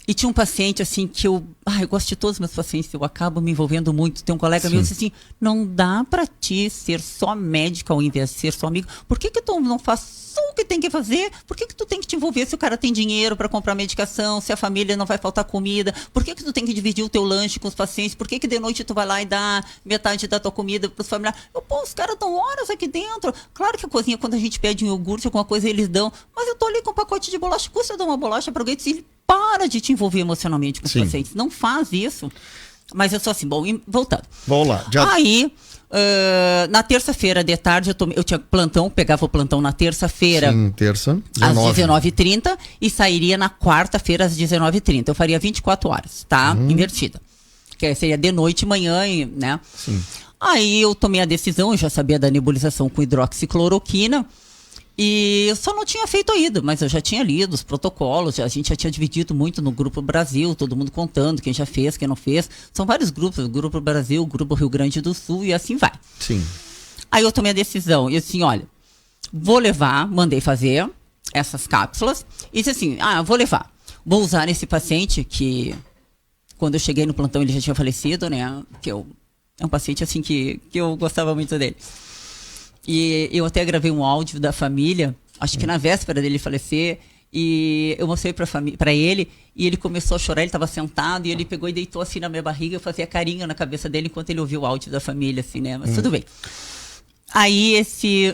E tinha um paciente, assim, que eu gosto de todos os meus pacientes, eu acabo me envolvendo muito. Tem um colega meu que disse assim, não dá pra ti ser só médico ao invés de ser só amigo. Por que tu não faz só o que tem que fazer? Por que tu tem que te envolver se o cara tem dinheiro pra comprar medicação, se a família não vai faltar comida? Por que tu tem que dividir o teu lanche com os pacientes? Por que de noite tu vai lá e dá metade da tua comida pros familiares? Os caras dão horas aqui dentro. Claro que a cozinha, quando a gente pede um iogurte, alguma coisa, eles dão. Mas eu tô ali com um pacote de bolacha. Custa dar uma bolacha pra alguém e para de te envolver emocionalmente com os pacientes. Não faz isso. Mas eu sou assim, bom, voltando. Vamos lá. Aí, na terça-feira de tarde, eu tinha plantão, pegava o plantão na terça-feira. Sim, terça. Às 19h30 e sairia na quarta-feira às 19h30. Eu faria 24 horas, tá? Invertida. Que seria de noite e manhã, né? Sim. Aí eu tomei a decisão, eu já sabia da nebulização com hidroxicloroquina. E eu só não tinha feito ainda, mas eu já tinha lido os protocolos, a gente já tinha dividido muito no Grupo Brasil, todo mundo contando quem já fez, quem não fez. São vários grupos, o Grupo Brasil, o Grupo Rio Grande do Sul e assim vai. Sim. Aí eu tomei a decisão, e assim, olha, vou levar, mandei fazer essas cápsulas, e disse assim, vou levar. Vou usar nesse paciente que, quando eu cheguei no plantão, ele já tinha falecido, né? É um paciente assim que eu gostava muito dele. E eu até gravei um áudio da família, acho que na véspera dele falecer, e eu mostrei para ele, e ele começou a chorar, ele estava sentado, e ele pegou e deitou assim na minha barriga, eu fazia carinho na cabeça dele enquanto ele ouvia o áudio da família, assim, né? Mas tudo bem. Aí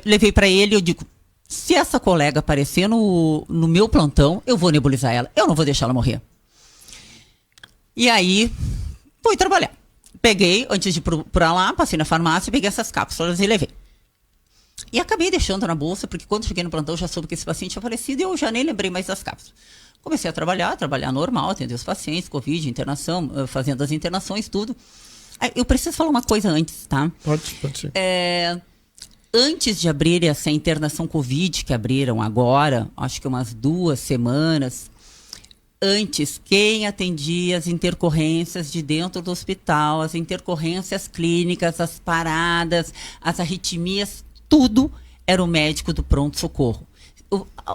levei para ele, eu digo, se essa colega aparecer no meu plantão, eu vou nebulizar ela, eu não vou deixar ela morrer. E aí, fui trabalhar. Peguei, antes de ir pra lá, passei na farmácia, peguei essas cápsulas e levei. E acabei deixando na bolsa, porque quando cheguei no plantão eu já soube que esse paciente tinha falecido e eu já nem lembrei mais das cápsulas. Comecei a trabalhar normal, atender os pacientes, Covid, internação, fazendo as internações, tudo. Eu preciso falar uma coisa antes, tá? Pode ser. Antes de abrir essa internação Covid, que abriram agora, acho que umas 2 semanas, antes, quem atendia as intercorrências de dentro do hospital, as intercorrências clínicas, as paradas, as arritmias, tudo era o médico do pronto-socorro.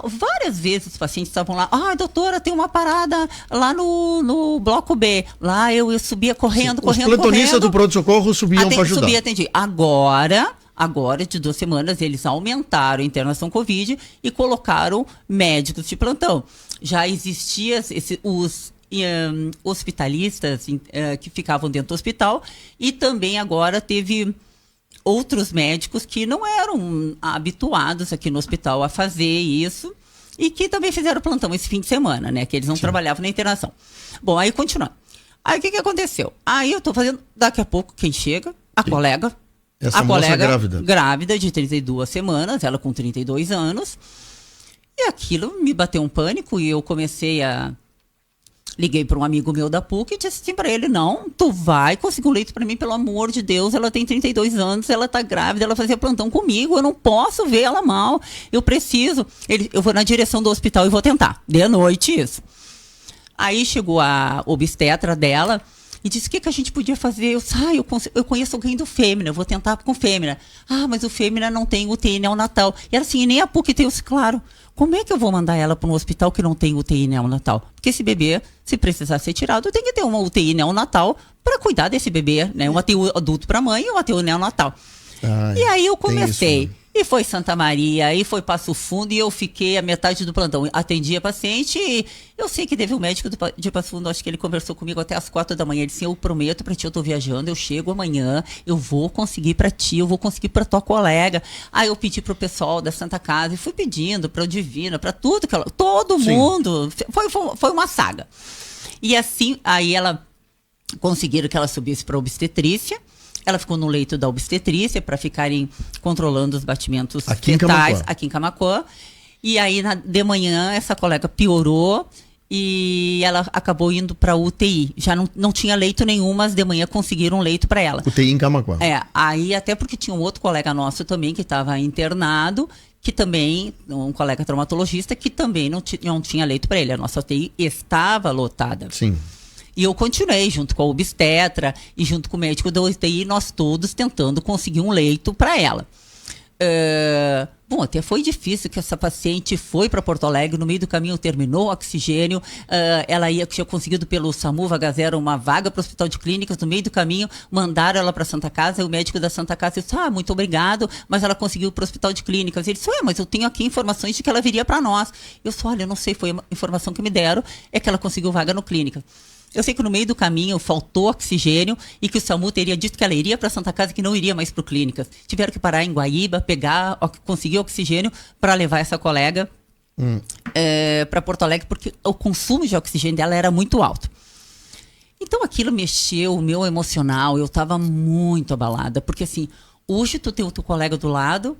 várias vezes os pacientes estavam lá, doutora, tem uma parada lá no bloco B. Lá eu subia correndo. Os plantonistas do pronto-socorro subiam para ajudar. Subia, atendi. Agora, de 2 semanas, eles aumentaram a internação Covid e colocaram médicos de plantão. Já existiam os hospitalistas que ficavam dentro do hospital, e também agora teve outros médicos que não eram habituados aqui no hospital a fazer isso e que também fizeram plantão esse fim de semana, né? Que eles não trabalhavam na internação. Bom, aí continuando. Aí o que aconteceu? Aí eu tô fazendo, daqui a pouco, quem chega? A colega. Essa moça grávida de 32 semanas, ela com 32 anos. E aquilo me bateu um pânico e eu liguei para um amigo meu da PUC e disse assim para ele, não, tu vai conseguir um leito para mim, pelo amor de Deus, ela tem 32 anos, ela tá grávida, ela fazia plantão comigo, eu não posso ver ela mal, eu preciso. Eu vou na direção do hospital e vou tentar, de noite isso. Aí chegou a obstetra dela e disse, o que a gente podia fazer? Eu conheço alguém do Fêmea, eu vou tentar com Fêmea. Mas o Fêmea não tem UTI neonatal. E era assim, nem a PUC tem os, claro. Como é que eu vou mandar ela para um hospital que não tem UTI neonatal? Porque esse bebê, se precisar ser tirado, tem que ter uma UTI neonatal para cuidar desse bebê, né? Uma UTI adulto para mãe e uma UTI neonatal. E aí eu comecei. Isso, né? E foi Santa Maria, aí foi Passo Fundo, e eu fiquei a metade do plantão. Atendi a paciente e eu sei que teve um médico de Passo Fundo, acho que ele conversou comigo até as 4 da manhã. Ele disse, eu prometo pra ti, eu tô viajando, eu chego amanhã, eu vou conseguir pra ti, eu vou conseguir pra tua colega. Aí eu pedi pro pessoal da Santa Casa e fui pedindo pra Divina, pra tudo, todo mundo. Foi uma saga. E assim, aí conseguiram que ela subisse pra obstetrícia. Ela ficou no leito da obstetrícia para ficarem controlando os batimentos fetais aqui em Camaquã. E aí, de manhã, essa colega piorou e ela acabou indo para UTI. Já não tinha leito nenhum, mas de manhã conseguiram um leito para ela. UTI em Camaquã. Aí até porque tinha um outro colega nosso também que estava internado, que também, um colega traumatologista, que também não tinha leito para ele. A nossa UTI estava lotada. Sim. E eu continuei junto com a obstetra e junto com o médico da UTI, nós todos tentando conseguir um leito para ela. Bom, até foi difícil que essa paciente foi para Porto Alegre, no meio do caminho terminou o oxigênio, ela tinha conseguido pelo SAMU Vaga Zero uma vaga para o Hospital de Clínicas, no meio do caminho mandaram ela para Santa Casa, e o médico da Santa Casa disse, muito obrigado, mas ela conseguiu para o Hospital de Clínicas. Ele disse, mas eu tenho aqui informações de que ela viria para nós. Eu disse, eu não sei, foi a informação que me deram, é que ela conseguiu vaga no Clínica. Eu sei que no meio do caminho faltou oxigênio e que o SAMU teria dito que ela iria para Santa Casa e que não iria mais para o Clínicas. Tiveram que parar em Guaíba, conseguir oxigênio para levar essa colega para Porto Alegre, porque o consumo de oxigênio dela era muito alto. Então aquilo mexeu o meu emocional, eu estava muito abalada, porque assim, hoje tu tem o teu colega do lado,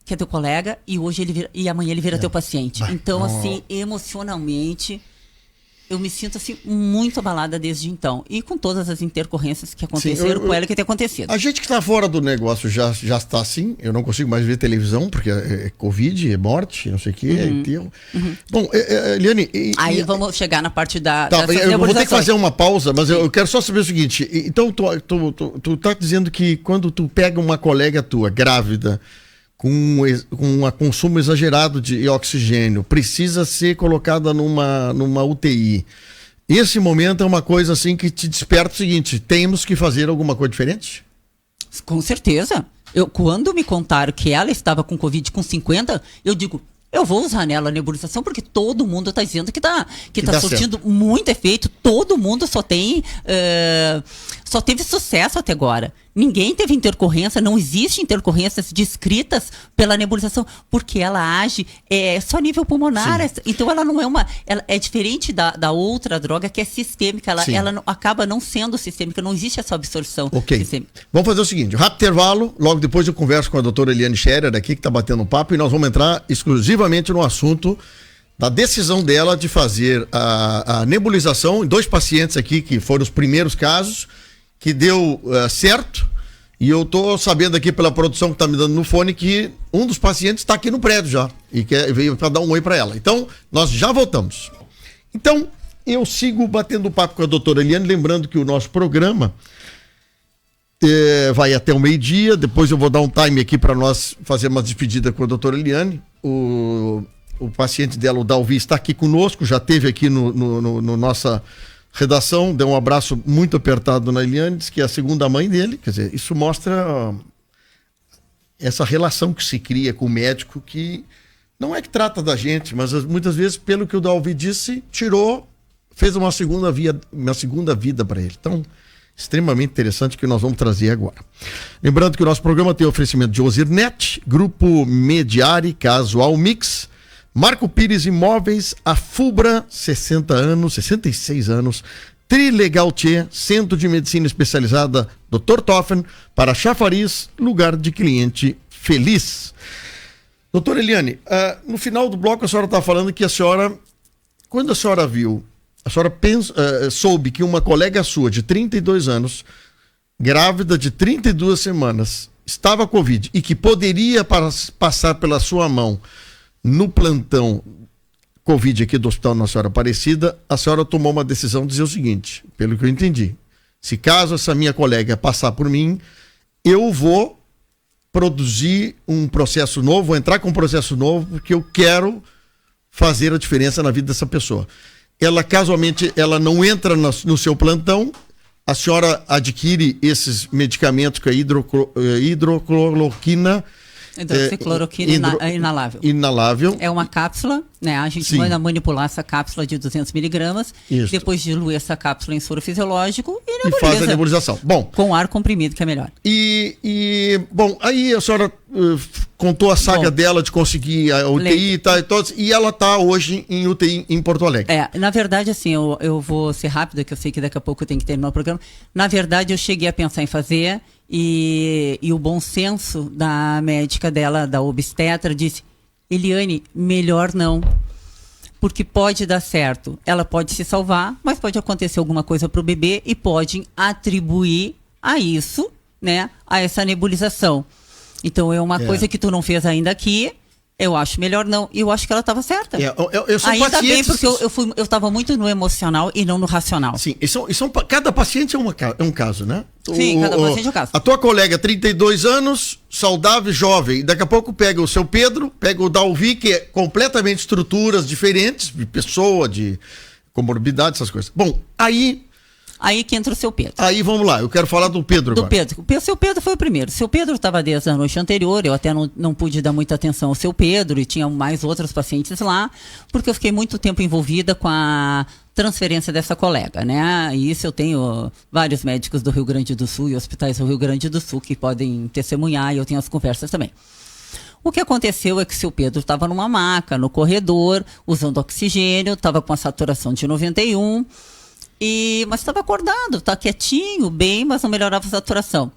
que é teu colega, e amanhã ele vira teu paciente. Então assim, emocionalmente... Eu me sinto assim muito abalada desde então. E com todas as intercorrências que aconteceram com ela que tem acontecido. A gente que está fora do negócio já está assim. Eu não consigo mais ver televisão, porque é Covid, é morte, não sei o quê, é enterro. Bom, Eliane... Aí vamos chegar na parte eu vou ter que fazer uma pausa, mas eu quero só saber o seguinte. Então, tu tá dizendo que quando tu pega uma colega tua grávida... com um consumo exagerado de oxigênio, precisa ser colocada numa UTI. Esse momento é uma coisa assim que te desperta o seguinte, temos que fazer alguma coisa diferente? Com certeza. Quando me contaram que ela estava com Covid com 50, eu digo, eu vou usar nela a nebulização, porque todo mundo está dizendo que tá surtindo certo. Muito efeito, todo mundo só teve sucesso até agora. Ninguém teve intercorrência, não existe intercorrências descritas pela nebulização, porque ela age só nível pulmonar. Sim. Então ela não é ela é diferente da outra droga que é sistêmica, ela acaba não sendo sistêmica, não existe essa absorção sistêmica. Vamos fazer o seguinte, rápido intervalo, logo depois eu converso com a doutora Eliane Scherer aqui, que está batendo um papo, e nós vamos entrar exclusivamente no assunto da decisão dela de fazer a nebulização em 2 pacientes aqui, que foram os primeiros casos, que deu certo, e eu tô sabendo aqui pela produção que tá me dando no fone que um dos pacientes está aqui no prédio já, e veio para dar um oi para ela. Então, nós já voltamos. Então, eu sigo batendo papo com a doutora Eliane, lembrando que o nosso programa vai até o meio-dia, depois eu vou dar um time aqui para nós fazer uma despedida com a doutora Eliane. o paciente dela, o Dalvi, está aqui conosco, já esteve aqui no nossa redação, deu um abraço muito apertado na Eliane, diz que é a segunda mãe dele, quer dizer, isso mostra essa relação que se cria com o médico, que não é que trata da gente, mas muitas vezes, pelo que o Dalvi disse, fez uma segunda vida para ele. Então, extremamente interessante, que nós vamos trazer agora. Lembrando que o nosso programa tem oferecimento de Ozirnet, Grupo Mediari, Casual Mix, Marco Pires Imóveis, a Fubra, 66 anos, Trilegal Tchê, Centro de Medicina Especializada Dr. Toffen, para Chafariz, lugar de cliente feliz. Doutora Eliane, no final do bloco a senhora está falando que quando a senhora viu, a senhora soube que uma colega sua de 32 anos, grávida de 32 semanas, estava com Covid e que poderia passar pela sua mão no plantão Covid aqui do Hospital Nossa Senhora Aparecida, a senhora tomou uma decisão de dizer o seguinte, pelo que eu entendi: se caso essa minha colega passar por mim, eu vou produzir um processo novo, vou entrar com um processo novo, porque eu quero fazer a diferença na vida dessa pessoa. Ela, casualmente, ela não entra no seu plantão, a senhora adquire esses medicamentos que é hidrocloroquina. Hidroxicloroquina inalável. Inalável. É uma cápsula, né? A gente manda manipular essa cápsula de 200 miligramas, depois diluir essa cápsula em soro fisiológico e faz a nebulização. Bom, com ar comprimido, que é melhor. Bom, aí a senhora contou a saga dela de conseguir a UTI e ela está hoje em UTI em Porto Alegre. Na verdade, assim, eu vou ser rápida, que eu sei que daqui a pouco eu tenho que terminar o programa. Na verdade, eu cheguei a pensar em fazer e o bom senso da médica dela, da obstetra, disse: Eliane, melhor não, porque pode dar certo. Ela pode se salvar, mas pode acontecer alguma coisa para o bebê e pode atribuir a isso, né, a essa nebulização. Então é uma coisa que tu não fez ainda aqui. Eu acho melhor não. E eu acho que ela estava certa. Eu sou ainda paciente, bem, porque eu estava muito no emocional e não no racional. Sim, cada paciente é um caso, né? Sim, cada paciente é um caso. A tua colega, 32 anos, saudável, jovem, daqui a pouco pega o seu Pedro, pega o Dalvi, que é completamente estruturas diferentes, de pessoa, de comorbidade, essas coisas. Bom, Aí que entra o seu Pedro. Aí vamos lá, eu quero falar do Pedro agora. O seu Pedro foi o primeiro. O seu Pedro estava desde a noite anterior, eu até não pude dar muita atenção ao seu Pedro e tinha mais outros pacientes lá, porque eu fiquei muito tempo envolvida com a transferência dessa colega, né? E isso eu tenho vários médicos do Rio Grande do Sul e hospitais do Rio Grande do Sul que podem testemunhar, e eu tenho as conversas também. O que aconteceu é que o seu Pedro estava numa maca, no corredor, usando oxigênio, estava com a saturação de 91, mas estava acordado, tá quietinho, bem, mas não melhorava a saturação.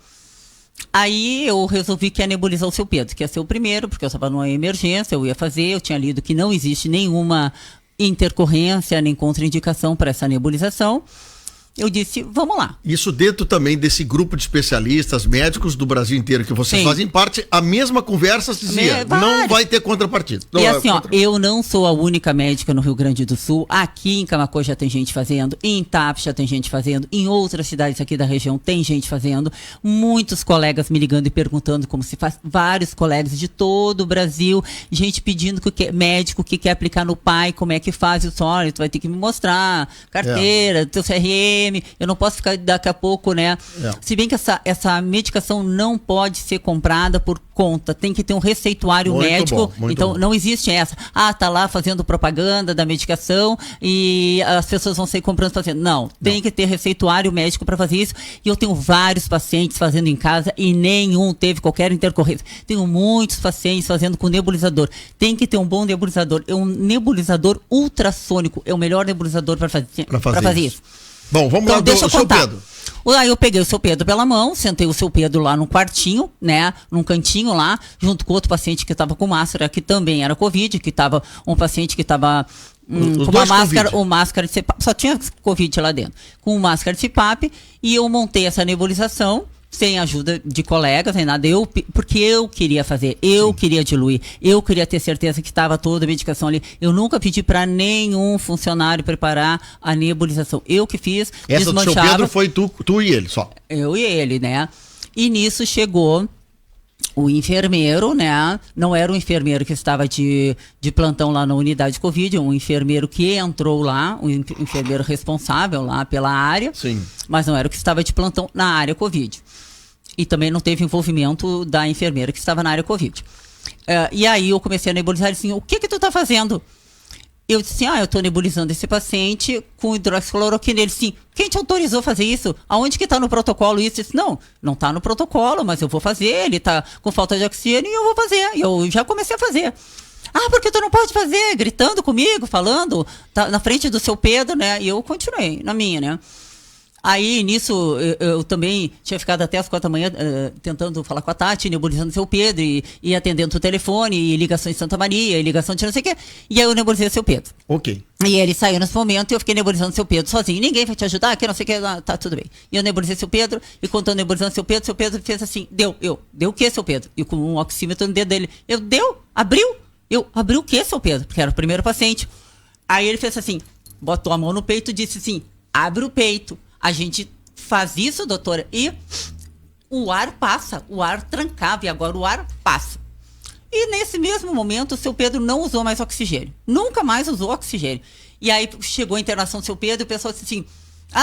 Aí eu resolvi que ia nebulizar o seu Pedro, que ia ser o primeiro, porque eu estava numa emergência, eu ia fazer, eu tinha lido que não existe nenhuma intercorrência nem contraindicação para essa nebulização. Eu disse, vamos lá. Isso dentro também desse grupo de especialistas, médicos do Brasil inteiro, que vocês fazem parte, a mesma conversa dizia, não vai ter contrapartida. E assim, eu não sou a única médica no Rio Grande do Sul, aqui em Camaquã já tem gente fazendo, em Itapes já tem gente fazendo, em outras cidades aqui da região tem gente fazendo, muitos colegas me ligando e perguntando como se faz, vários colegas de todo o Brasil, gente pedindo médico que quer aplicar no pai, como é que faz, tu vai ter que me mostrar, carteira, teu CRM, eu não posso ficar daqui a pouco, né? Se bem que essa medicação não pode ser comprada por conta, tem que ter um receituário médico. Então não existe essa. Tá lá fazendo propaganda da medicação e as pessoas vão sair comprando fazendo. Não, tem que ter receituário médico para fazer isso. E eu tenho vários pacientes fazendo em casa e nenhum teve qualquer intercorrência. Tenho muitos pacientes fazendo com nebulizador. Tem que ter um bom nebulizador. Um nebulizador ultrassônico é o melhor nebulizador para fazer isso. Bom, vamos lá do seu Pedro. Aí eu peguei o seu Pedro pela mão, sentei o seu Pedro lá num quartinho, né, num cantinho lá, junto com outro paciente que estava com máscara, que também era Covid, que estava um paciente que estava com uma máscara de CPAP, só tinha Covid lá dentro, com máscara de CPAP, e eu montei essa nebulização, sem ajuda de colegas, nem nada, porque eu queria fazer, queria diluir, eu queria ter certeza que estava toda a medicação ali. Eu nunca pedi para nenhum funcionário preparar a nebulização. Eu que fiz, essa do seu Pedro foi tu e ele só? Eu e ele, né? E nisso chegou O enfermeiro, né? Não era o enfermeiro que estava de plantão lá na unidade Covid, um enfermeiro que entrou lá, um enfermeiro responsável lá pela área, Sim. mas não era o que estava de plantão na área Covid. E também não teve envolvimento da enfermeira que estava na área Covid. E aí eu comecei a nebulizar assim, o que tu tá fazendo? Eu disse assim, eu tô nebulizando esse paciente com hidroxicloroquina. Ele disse, quem te autorizou a fazer isso? Aonde que tá no protocolo isso? Eu disse, não tá no protocolo, mas eu vou fazer, ele tá com falta de oxigênio e eu vou fazer. E eu já comecei a fazer. Porque tu não pode fazer? Gritando comigo, falando, tá na frente do seu Pedro, né? E eu continuei na minha, né? Aí, nisso, eu também tinha ficado até as 4 da manhã tentando falar com a Tati, nebulizando o seu Pedro, e atendendo o telefone, e ligação em Santa Maria, e ligação de não sei o quê. E aí eu nebulizei o seu Pedro. Ok. E ele saiu nesse momento e eu fiquei nebulizando o seu Pedro sozinho. Ninguém vai te ajudar, que não sei o que, tá tudo bem. E eu nebulizei o seu Pedro, e quando eu nebulizando o seu Pedro fez assim, deu o que, seu Pedro? E com um oxímetro no dedo dele, abriu? Abriu o que, seu Pedro? Porque era o primeiro paciente. Aí ele fez assim, botou a mão no peito e disse assim, abre o peito. A gente faz isso, doutora, e o ar passa, o ar trancava, e agora o ar passa. E nesse mesmo momento, o seu Pedro não usou mais oxigênio. Nunca mais usou oxigênio. E aí chegou a internação do seu Pedro e o pessoal disse assim,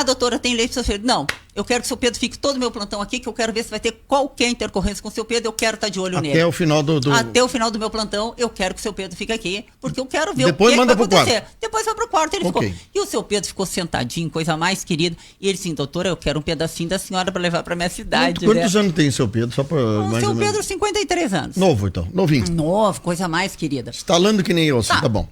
doutora, tem leite pro seu Pedro? Não, eu quero que o seu Pedro fique todo o meu plantão aqui, que eu quero ver se vai ter qualquer intercorrência com o seu Pedro, eu quero estar de olho nele. Até o final Até o final do meu plantão, eu quero que o seu Pedro fique aqui, porque eu quero ver Depois o que manda vai pro acontecer. quarto. Depois vai pro quarto, ele Ok. ficou. E o seu Pedro ficou sentadinho, coisa mais querida, e ele assim, doutora, eu quero um pedacinho da senhora para levar para minha cidade. Quantos anos tem seu Pedro? Só para O seu Pedro, 53 anos. Novo, então. Novinho. Novo, coisa mais querida. Estalando que nem eu, assim, tá bom.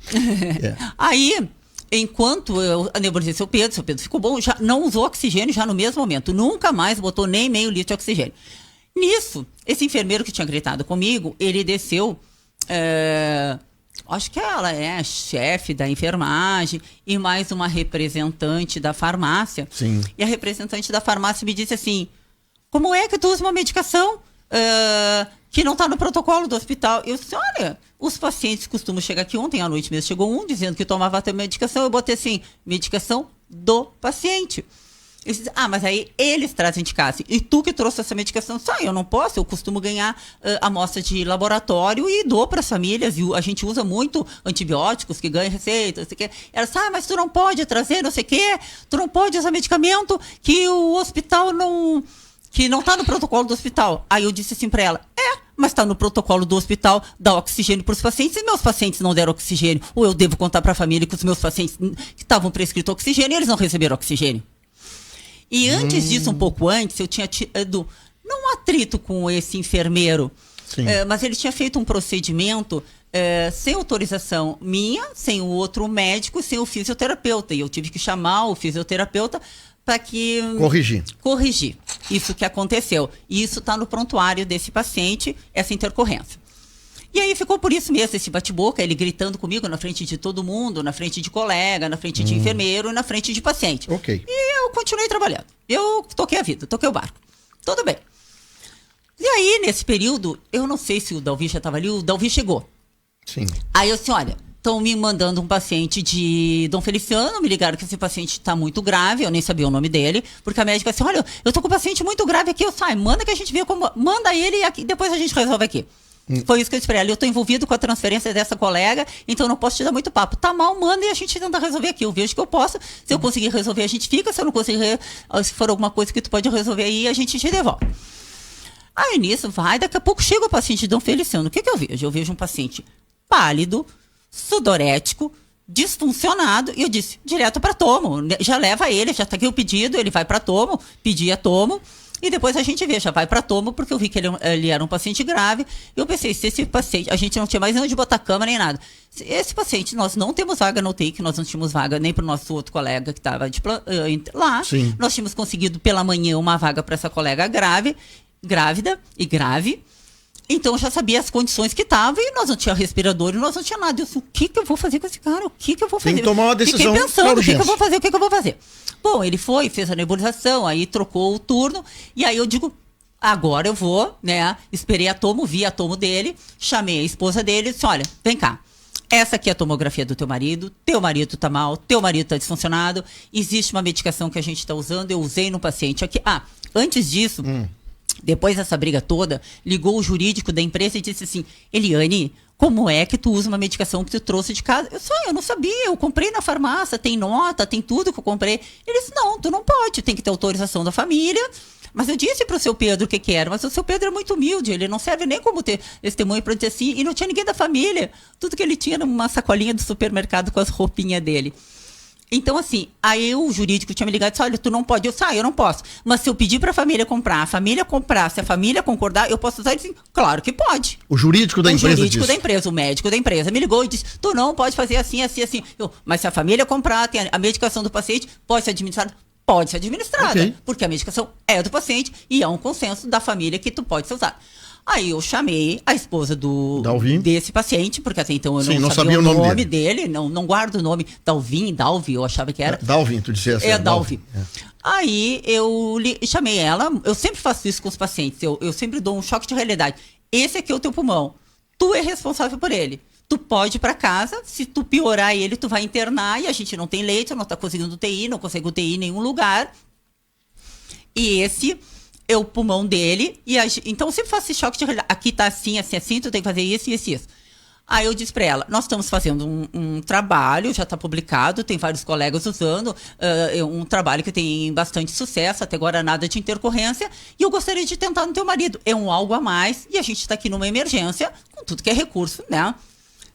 Aí, enquanto eu nebulizei seu Pedro ficou bom, já não usou oxigênio já no mesmo momento, nunca mais botou nem meio litro de oxigênio. Nisso, esse enfermeiro que tinha gritado comigo, ele desceu, acho que ela é chefe da enfermagem e mais uma representante da farmácia. Sim. E a representante da farmácia me disse assim, como é que tu usa uma medicação que não está no protocolo do hospital? Eu disse, olha, os pacientes costumam chegar aqui, ontem à noite mesmo chegou um dizendo que tomava até medicação, eu botei assim, medicação do paciente. Eu disse, mas aí eles trazem de casa. E tu que trouxe essa medicação? Só eu não posso, eu costumo ganhar amostra de laboratório e dou para as famílias. E a gente usa muito antibióticos que ganham receita, não sei o quê. Ela disse, mas tu não pode trazer não sei o quê, tu não pode usar medicamento que o hospital não... que não está no protocolo do hospital. Aí eu disse assim para ela, mas está no protocolo do hospital dar oxigênio para os pacientes e meus pacientes não deram oxigênio. Ou eu devo contar para a família que os meus pacientes que estavam prescritos oxigênio, eles não receberam oxigênio. E antes disso, um pouco antes, eu tinha tido, não um atrito com esse enfermeiro, mas ele tinha feito um procedimento sem autorização minha, sem o outro médico, sem o fisioterapeuta. E eu tive que chamar o fisioterapeuta para que... Corrigir isso que aconteceu. E isso está no prontuário desse paciente, essa intercorrência. E aí ficou por isso mesmo, esse bate-boca, ele gritando comigo na frente de todo mundo, na frente de colega, na frente de enfermeiro, na frente de paciente. Ok. E eu continuei trabalhando. Eu toquei a vida, toquei o barco. Tudo bem. E aí, nesse período, eu não sei se o Dalvi já estava ali, o Dalvi chegou. Sim. Aí eu disse, olha, estão me mandando um paciente de Dom Feliciano, me ligaram que esse paciente está muito grave, eu nem sabia o nome dele, porque a médica disse, olha, eu tô com um paciente muito grave aqui, eu saio, manda que a gente vê como, manda ele e depois a gente resolve aqui. Foi isso que eu esperei. Eu estou envolvido com a transferência dessa colega, então eu não posso te dar muito papo. Tá mal, manda e a gente tenta resolver aqui. Eu vejo que eu posso. Se eu conseguir resolver, a gente fica. Se eu não conseguir, se for alguma coisa que tu pode resolver aí, a gente te devolve. Aí nisso, daqui a pouco chega o paciente de Dom Feliciano. O que eu vejo? Eu vejo um paciente pálido, sudorético, disfuncionado, e eu disse, direto para tomo. Já leva ele, já tá aqui o pedido, ele vai para tomo, pedir a tomo. E depois a gente vê, já vai para tomo, porque eu vi que ele era um paciente grave. E eu pensei, se esse paciente, a gente não tinha mais onde botar cama nem nada. Esse paciente, nós não temos vaga no UTI, que nós não tínhamos vaga nem para o nosso outro colega que estava lá. Sim. Nós tínhamos conseguido pela manhã uma vaga para essa colega grávida e grave. Então eu já sabia as condições que estava e nós não tínhamos respirador e nós não tínhamos nada. Eu disse, o que eu vou fazer com esse cara? O que eu vou fazer? Tem que tomar uma decisão. Fiquei pensando, o que eu vou fazer? O que eu vou fazer? Bom, ele foi, fez a nebulização, aí trocou o turno e aí eu digo, agora eu vou, né? Esperei a tomo, vi a tomo dele, chamei a esposa dele e disse, olha, vem cá. Essa aqui é a tomografia do teu marido tá mal, teu marido tá disfuncionado, existe uma medicação que a gente tá usando, eu usei no paciente aqui. Antes disso... Depois dessa briga toda, ligou o jurídico da empresa e disse assim: Eliane, como é que tu usa uma medicação que tu trouxe de casa? Eu não sabia, eu comprei na farmácia, tem nota, tem tudo que eu comprei. Ele disse: não, tu não pode, tem que ter autorização da família. Mas eu disse pro seu Pedro o que era, mas o seu Pedro é muito humilde, ele não serve nem como ter testemunho para dizer assim, e não tinha ninguém da família. Tudo que ele tinha numa sacolinha do supermercado com as roupinhas dele. Então, assim, aí o jurídico tinha me ligado e disse: olha, tu não pode. Eu não posso. Mas se eu pedir pra família comprar, a família comprar, se a família concordar, eu posso usar? Ele disse: claro que pode. O jurídico da empresa disse. O jurídico da empresa, o médico da empresa me ligou e disse: tu não pode fazer assim, assim, assim. Mas se a família comprar, tem a medicação do paciente, pode ser administrada? Pode ser administrada. Okay. Porque a medicação é do paciente e é um consenso da família que tu pode ser usado. Aí eu chamei a esposa desse paciente, porque até então eu não sabia o nome dele, não guardo o nome. Dalvi, eu achava que era. Dalvi, tu disseste. É, Dalvi. Aí eu chamei ela, eu sempre faço isso com os pacientes, eu sempre dou um choque de realidade. Esse aqui é o teu pulmão, tu é responsável por ele. Tu pode ir pra casa, se tu piorar ele, tu vai internar e a gente não tem leito, não tá conseguindo UTI, não consegue UTI em nenhum lugar. E esse é o pulmão dele, então eu sempre faço esse choque de realidade. Aqui tá assim, assim, assim, tu tem que fazer isso, isso, isso. Aí eu disse pra ela: nós estamos fazendo um trabalho, já tá publicado, tem vários colegas usando, um trabalho que tem bastante sucesso, até agora nada de intercorrência, e eu gostaria de tentar no teu marido. É algo a mais, e a gente tá aqui numa emergência, com tudo que é recurso, né?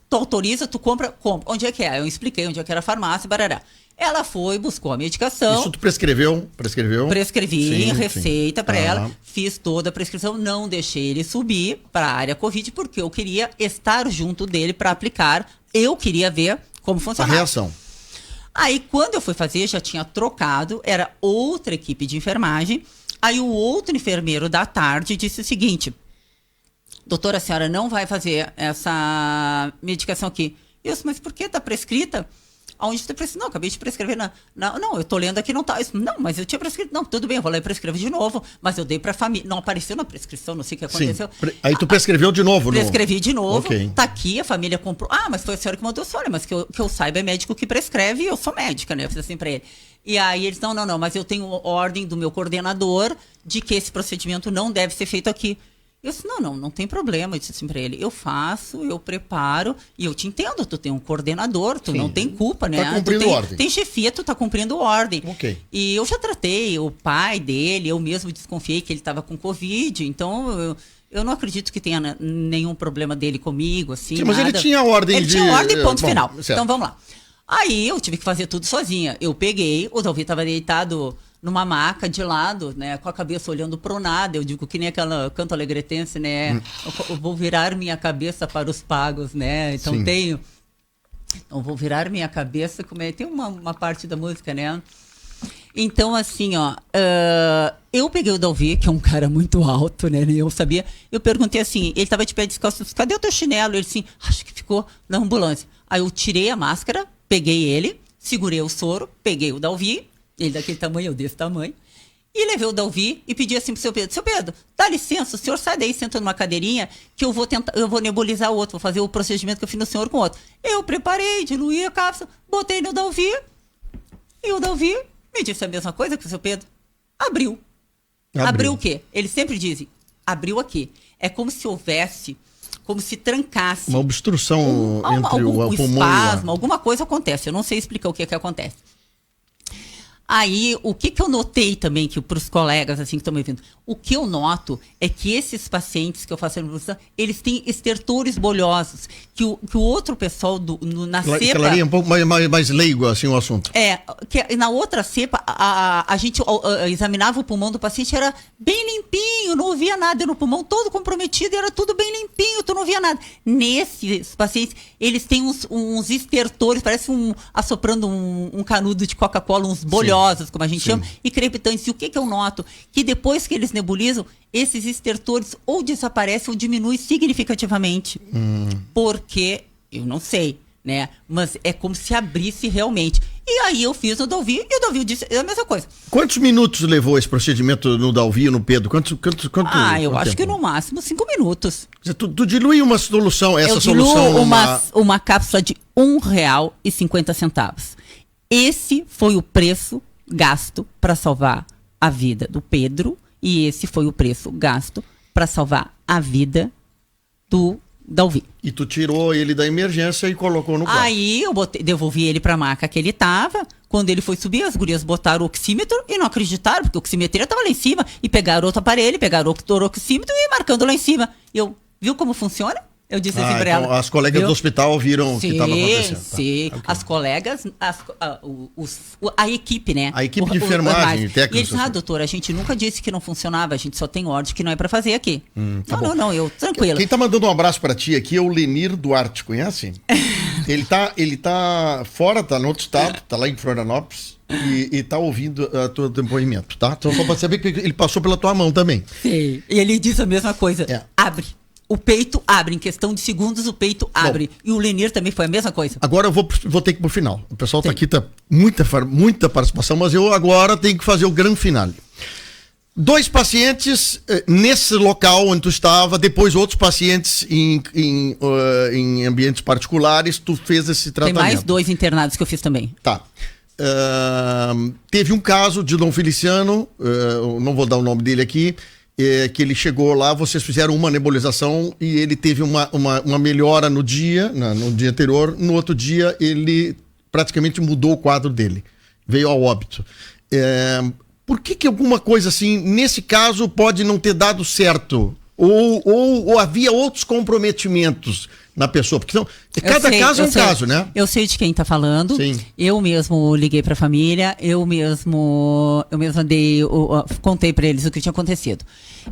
Tu autoriza, tu compra. Onde é que é? Eu expliquei onde é que era a farmácia, barará. Ela foi, buscou a medicação. Isso tu prescreveu? Prescrevi receita para ela, fiz toda a prescrição, não deixei ele subir para a área Covid, porque eu queria estar junto dele para aplicar, eu queria ver como funcionava. A reação. Aí, quando eu fui fazer, já tinha trocado, era outra equipe de enfermagem, aí o outro enfermeiro da tarde disse o seguinte: doutora, a senhora não vai fazer essa medicação aqui. Eu disse: mas por que está prescrita? Aonde você prescreveu? Não, acabei de prescrever não, eu tô lendo aqui, não tá. Não, mas eu tinha prescrito. Não, tudo bem, eu vou lá e prescrevo de novo. Mas eu dei pra família. Não apareceu na prescrição, não sei o que aconteceu. Sim. Aí tu prescreveu de novo, não? Prescrevi de novo. Okay. Tá aqui, a família comprou. Ah, mas foi a senhora que mandou. Olha, mas que eu saiba, é médico que prescreve e eu sou médica, né? Eu fiz assim pra ele. E aí eles: não, mas eu tenho ordem do meu coordenador de que esse procedimento não deve ser feito aqui. Eu disse: não tem problema. Eu disse assim pra ele: eu faço, eu preparo, e eu te entendo, tu tem um coordenador, tu não tem culpa, né? Tá cumprindo ordem. Tem chefia, tu tá cumprindo ordem. Okay. E eu já tratei o pai dele, eu mesmo desconfiei que ele estava com Covid, então eu não acredito que tenha nenhum problema dele comigo, assim. Sim, mas nada. Ele tinha ordem Ele tinha ordem, ponto final. Certo. Então vamos lá. Aí eu tive que fazer tudo sozinha. Eu peguei, o Dalvi estava deitado numa maca de lado, né, com a cabeça olhando pro nada. Eu digo que nem aquela canto alegretense, né? Eu vou virar minha cabeça para os pagos, né? Então Sim. Então vou virar minha cabeça, tem uma parte da música, né? Então, assim, eu peguei o Dalvi, que é um cara muito alto, né? Eu sabia. Eu perguntei assim, ele estava de pé descalço: cadê o teu chinelo? Ele assim: acho que ficou na ambulância. Aí eu tirei a máscara, peguei ele, segurei o soro, peguei o Dalvi, ele daquele tamanho, eu desse tamanho, e levei o Dalvi e pedi assim pro seu Pedro: seu Pedro, dá licença, o senhor sai daí, senta numa cadeirinha, que eu vou nebulizar o outro, vou fazer o procedimento que eu fiz no senhor com o outro. Eu preparei, diluí a cápsula, botei no Dalvi, e o Dalvi me disse a mesma coisa que o seu Pedro. Abriu. Abriu o quê? Eles sempre dizem: abriu aqui. É como se houvesse, como se trancasse. Uma obstrução entre o pulmão espasmo, alguma coisa acontece. Eu não sei explicar o que acontece. Aí, o que eu notei também, que para os colegas assim que estão me vendo, o que eu noto é que esses pacientes que eu faço a nebulização, eles têm estertores bolhosos, que o outro pessoal na cepa... Clareia um pouco mais leigo, assim, o assunto. Que na outra cepa, a gente examinava o pulmão do paciente, era bem limpinho, não ouvia nada, no pulmão todo comprometido, era tudo bem limpinho, tu não via nada. Nesses pacientes, eles têm uns estertores, parece assoprando um canudo de Coca-Cola, uns bolhosos, como a gente chama, e crepitantes. E o que eu noto? Que depois que eles nebulizam, esses estertores ou desaparecem ou diminuem significativamente. Porque, eu não sei, né? Mas é como se abrisse realmente. E aí eu fiz no Dalvi, e o Dalvi disse a mesma coisa. Quantos minutos levou esse procedimento no Dalvi e no Pedro? Quanto eu acho que no máximo 5 minutos. Tu dilui uma solução, eu solução... uma cápsula de R$1,50. Esse foi o preço gasto para salvar a vida do Pedro E esse foi o preço gasto para salvar a vida do Dalvi. E tu tirou ele da emergência e colocou no quarto. Aí eu devolvi ele para a maca que ele estava. Quando ele foi subir, as gurias botaram o oxímetro e não acreditaram, porque o oximetria estava lá em cima. E pegaram outro aparelho, pegaram outro oxímetro e marcando lá em cima. Viu como funciona? Eu disse assim para ela. As colegas do hospital viram o que estava acontecendo. Sim, Okay. As colegas, a equipe, né? A equipe de enfermagem, técnicos. E eles disseram, doutora, a gente nunca disse que não funcionava, a gente só tem ordem que não é para fazer aqui. Não, eu tranquila. Quem tá mandando um abraço para ti aqui é o Lenir Duarte, conhece? ele tá fora, tá no outro estado, tá lá em Florianópolis e tá ouvindo o teu depoimento, tá? Então só para saber que ele passou pela tua mão também. Sim, e ele diz a mesma coisa, abre. O peito abre, em questão de segundos o peito abre. Bom, e o Lenir também foi a mesma coisa. Agora eu vou ter que ir pro final. O pessoal tá aqui, tá muita participação, mas eu agora tenho que fazer o grande final. 2 pacientes nesse local onde tu estava, depois outros pacientes em ambientes particulares, tu fez esse tratamento. Tem mais 2 internados que eu fiz também. Tá. Teve um caso de Dom Feliciano, não vou dar o nome dele aqui, que ele chegou lá, vocês fizeram uma nebulização e ele teve uma melhora no dia anterior. No outro dia, ele praticamente mudou o quadro dele. Veio ao óbito. Por que alguma coisa assim, nesse caso, pode não ter dado certo? Ou havia outros comprometimentos na pessoa? Porque cada caso é um caso, né? Eu sei de quem está falando. Sim. Eu mesmo liguei para a família, eu mesmo contei para eles o que tinha acontecido.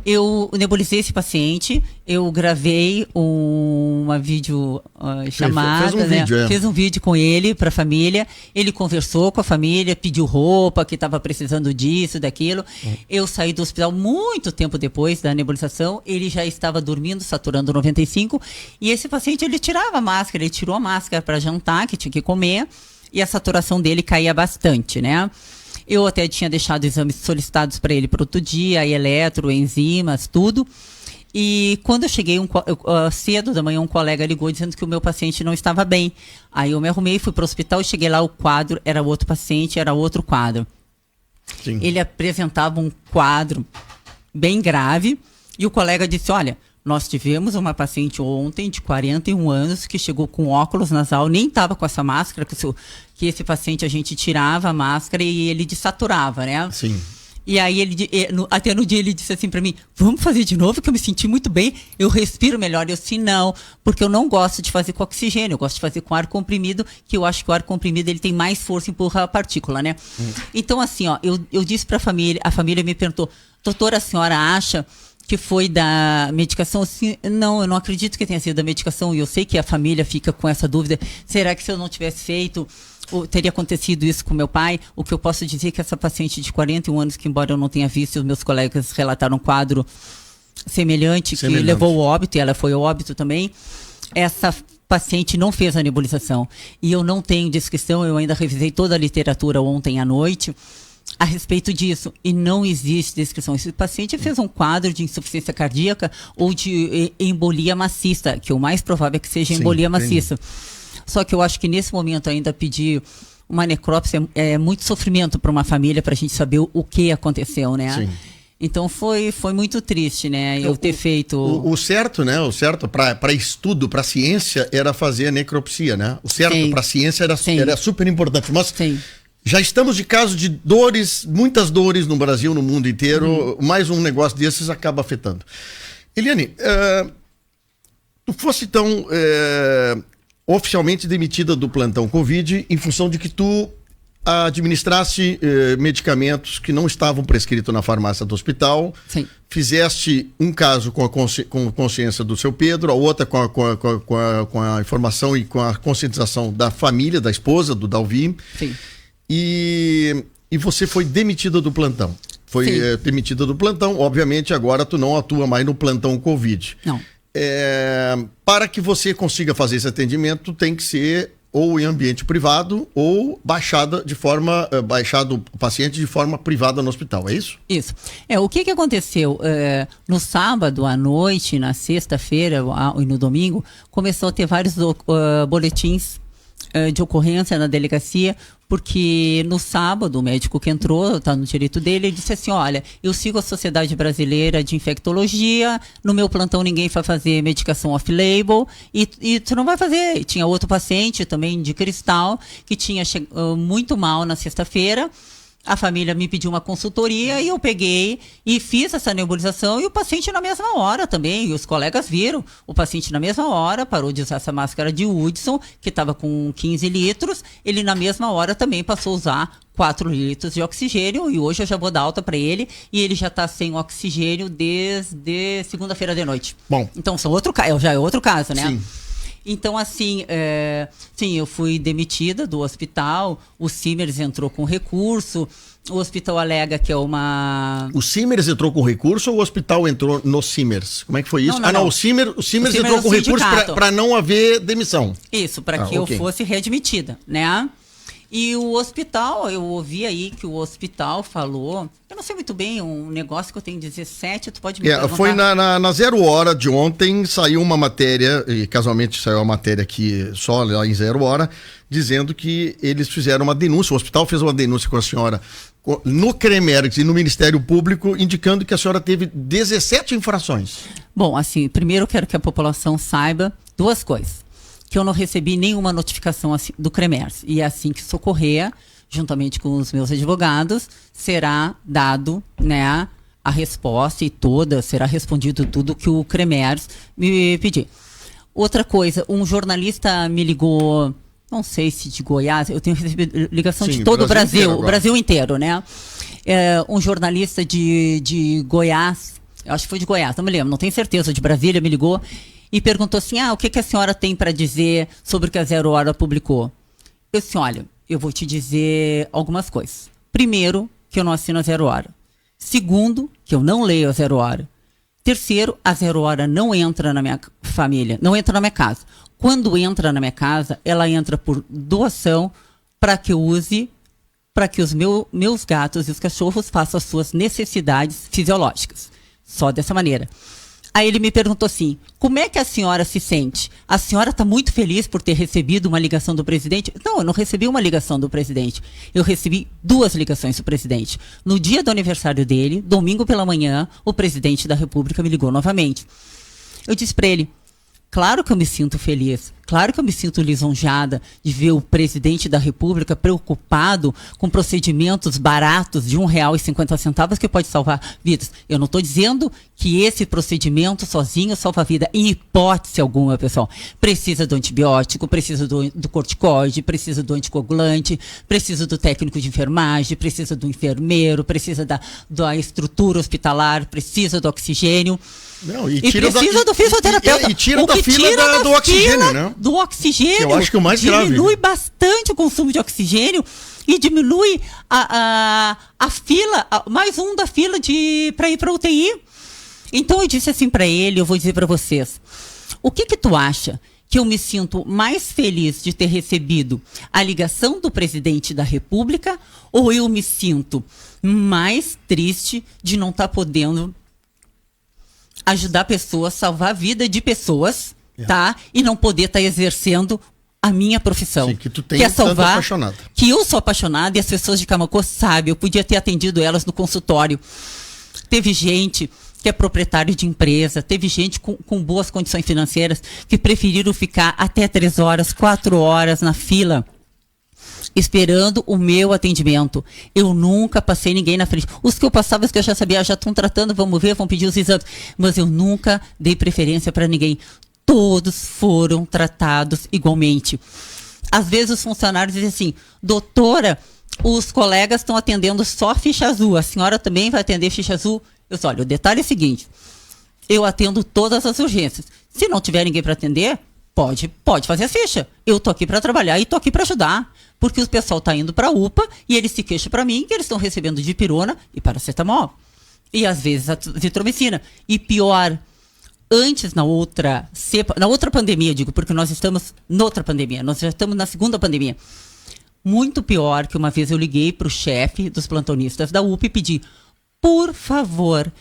Eu nebulizei esse paciente, eu gravei uma vídeo chamada, fez um vídeo, Fiz um vídeo com ele para a família. Ele conversou com a família, pediu roupa, que estava precisando disso, daquilo. Eu saí do hospital muito tempo depois da nebulização. Ele já estava dormindo, saturando 95, e esse paciente ele tirava a máscara, ele tirou a máscara para jantar, que tinha que comer, e a saturação dele caía bastante, né? Eu até tinha deixado exames solicitados para ele para outro dia, eletro, enzimas, tudo. E quando eu cheguei cedo da manhã, um colega ligou dizendo que o meu paciente não estava bem. Aí eu me arrumei, fui para o hospital e cheguei lá, o quadro era outro paciente, era outro quadro. Sim. Ele apresentava um quadro bem grave e o colega disse, olha, nós tivemos uma paciente ontem de 41 anos que chegou com óculos nasal, nem estava com essa máscara, que esse paciente a gente tirava a máscara e ele desaturava, né? Sim. E aí até no dia ele disse assim para mim, vamos fazer de novo que eu me senti muito bem, eu respiro melhor. Eu disse não, porque eu não gosto de fazer com oxigênio, eu gosto de fazer com ar comprimido, que eu acho que o ar comprimido ele tem mais força, empurra a partícula, né? Então assim, eu disse para a família me perguntou, doutora, a senhora acha que foi da medicação? Assim, não, eu não acredito que tenha sido da medicação, e eu sei que a família fica com essa dúvida, será que se eu não tivesse feito, teria acontecido isso com meu pai? O que eu posso dizer é que essa paciente de 41 anos, que embora eu não tenha visto, os meus colegas relataram um quadro semelhante, que levou ao óbito, e ela foi ao óbito também, essa paciente não fez a nebulização, e eu não tenho descrição, eu ainda revisei toda a literatura ontem à noite, a respeito disso, e não existe descrição. Esse paciente fez um quadro de insuficiência cardíaca ou de embolia maciça, que o mais provável é que seja embolia maciça. Só que eu acho que nesse momento ainda pedir uma necrópsia é muito sofrimento para uma família, para a gente saber o que aconteceu, né? Sim. Então foi muito triste, né? Eu ter feito... O certo, né? O certo para estudo, para ciência, era fazer a necropsia, né? O certo para ciência era super importante. Mas já estamos de caso de dores, muitas dores no Brasil, no mundo inteiro. Mais um negócio desses acaba afetando. Eliane, tu fosse então oficialmente demitida do plantão Covid em função de que tu administrasse medicamentos que não estavam prescritos na farmácia do hospital. Sim. Fizeste um caso com consciência do seu Pedro, a outra com a informação e com a conscientização da família, da esposa, do Dalvi. Sim. E você foi demitida do plantão. Foi demitida do plantão. Obviamente, agora tu não atua mais no plantão Covid. Não. Para que você consiga fazer esse atendimento, tem que ser ou em ambiente privado ou baixado o paciente de forma privada no hospital, é isso? Isso. O que aconteceu? No sábado à noite, na sexta-feira e no domingo, começou a ter vários boletins de ocorrência na delegacia, porque no sábado o médico que entrou, está no direito dele, ele disse assim, olha, eu sigo a Sociedade Brasileira de Infectologia, no meu plantão ninguém vai fazer medicação off-label, e tu não vai fazer. E tinha outro paciente também de Cristal, que tinha muito mal na sexta-feira. A família me pediu uma consultoria e eu peguei e fiz essa nebulização, e o paciente na mesma hora também, e os colegas viram, o paciente na mesma hora parou de usar essa máscara de Hudson, que estava com 15 litros, ele na mesma hora também passou a usar 4 litros de oxigênio, e hoje eu já vou dar alta para ele, e ele já está sem oxigênio desde segunda-feira de noite. Bom. Então já é outro caso, né? Sim. Então, assim, sim, eu fui demitida do hospital, o Simers entrou com recurso, o hospital alega que é uma... O Simers entrou com recurso ou o hospital entrou no Simers? Como é que foi isso? Não. O Simers entrou com recurso para não haver demissão. Isso, para que eu fosse readmitida, né? E o hospital, eu ouvi aí que o hospital falou, eu não sei muito bem, um negócio que eu tenho 17, tu pode me perguntar? Foi na 0 hora de ontem, saiu uma matéria, e casualmente saiu a matéria aqui só lá em 0 hora, dizendo que eles fizeram uma denúncia, o hospital fez uma denúncia com a senhora no CREMERGS e no Ministério Público, indicando que a senhora teve 17 infrações. Bom, assim, primeiro eu quero que a população saiba 2 coisas. Que eu não recebi nenhuma notificação do CREMERGS. E assim que socorrer, juntamente com os meus advogados, será dado, né, a resposta e será respondido tudo que o CREMERGS me pedir. Outra coisa, um jornalista me ligou, não sei se de Goiás, eu tenho recebido ligação de todo o Brasil, o Brasil inteiro, né? Um jornalista de Goiás, eu acho que foi de Goiás, não me lembro, não tenho certeza, de Brasília, me ligou e perguntou assim, o que a senhora tem para dizer sobre o que a 0 Hora publicou? Eu disse, olha, eu vou te dizer algumas coisas. Primeiro, que eu não assino a 0 Hora. Segundo, que eu não leio a 0 Hora. Terceiro, a 0 Hora não entra na minha família, não entra na minha casa. Quando entra na minha casa, ela entra por doação para que eu use, para que os meus gatos e os cachorros façam as suas necessidades fisiológicas. Só dessa maneira. Aí ele me perguntou assim, como é que a senhora se sente? A senhora está muito feliz por ter recebido uma ligação do presidente? Não, eu não recebi uma ligação do presidente. Eu recebi 2 ligações do presidente. No dia do aniversário dele, domingo pela manhã, o presidente da República me ligou novamente. Eu disse para ele, claro que eu me sinto feliz, claro que eu me sinto lisonjeada de ver o presidente da República preocupado com procedimentos baratos de R$1,50 que pode salvar vidas. Eu não estou dizendo que esse procedimento sozinho salva a vida, em hipótese alguma, pessoal. Precisa do antibiótico, precisa do corticoide, precisa do anticoagulante, precisa do técnico de enfermagem, precisa do enfermeiro, precisa da estrutura hospitalar, precisa do oxigênio. Não, precisa do fisioterapeuta. E tira da fila do oxigênio, né? Do oxigênio. Eu acho que o mais grave. Diminui bastante o consumo de oxigênio e diminui a fila, mais um da fila para ir para UTI. Então eu disse assim para ele, eu vou dizer para vocês, o que tu acha que eu me sinto mais feliz de ter recebido a ligação do presidente da República, ou eu me sinto mais triste de não estar podendo ajudar pessoas, salvar a vida de pessoas, tá? E não poder estar exercendo a minha profissão. Sim, que tu tem que é salvar, apaixonada. Que eu sou apaixonada e as pessoas de Camaquã sabem, eu podia ter atendido elas no consultório. Teve gente que é proprietário de empresa, teve gente com boas condições financeiras que preferiram ficar até 3 horas, 4 horas na fila esperando o meu atendimento. Eu nunca passei ninguém na frente. Os que eu passava, os que eu já sabia, já estão tratando, vamos ver, vão pedir os exames. Mas eu nunca dei preferência para ninguém. Todos foram tratados igualmente. Às vezes os funcionários dizem assim, doutora, os colegas estão atendendo só ficha azul, a senhora também vai atender ficha azul? Eu disse, olha, o detalhe é o seguinte, eu atendo todas as urgências. Se não tiver ninguém para atender, pode fazer a ficha. Eu tô aqui para trabalhar e tô aqui para ajudar. Porque o pessoal tá indo para a UPA e eles se queixam para mim que eles estão recebendo dipirona e paracetamol. E às vezes a zitromicina. E pior, antes na outra pandemia, digo, porque nós estamos noutra pandemia, nós já estamos na 2ª pandemia. Muito pior que uma vez eu liguei para o chefe dos plantonistas da UPA e pedi, por favor,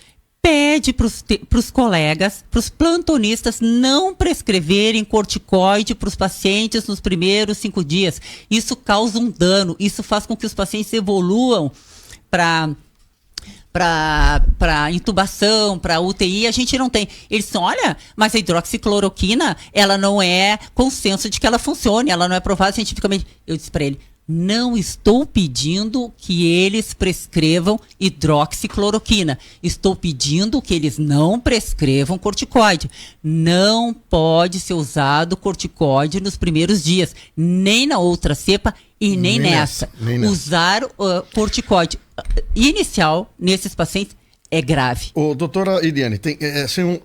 pede para os colegas, para os plantonistas, não prescreverem corticoide para os pacientes nos primeiros 5 dias. Isso causa um dano, isso faz com que os pacientes evoluam para intubação, para UTI, a gente não tem. Eles dizem, olha, mas a hidroxicloroquina, ela não é consenso de que ela funcione, ela não é provada cientificamente. Eu disse para ele, não estou pedindo que eles prescrevam hidroxicloroquina. Estou pedindo que eles não prescrevam corticoide. Não pode ser usado corticoide nos primeiros dias, nem na outra cepa e nem nessa. Usar corticoide inicial nesses pacientes é grave. Doutora Eliane, são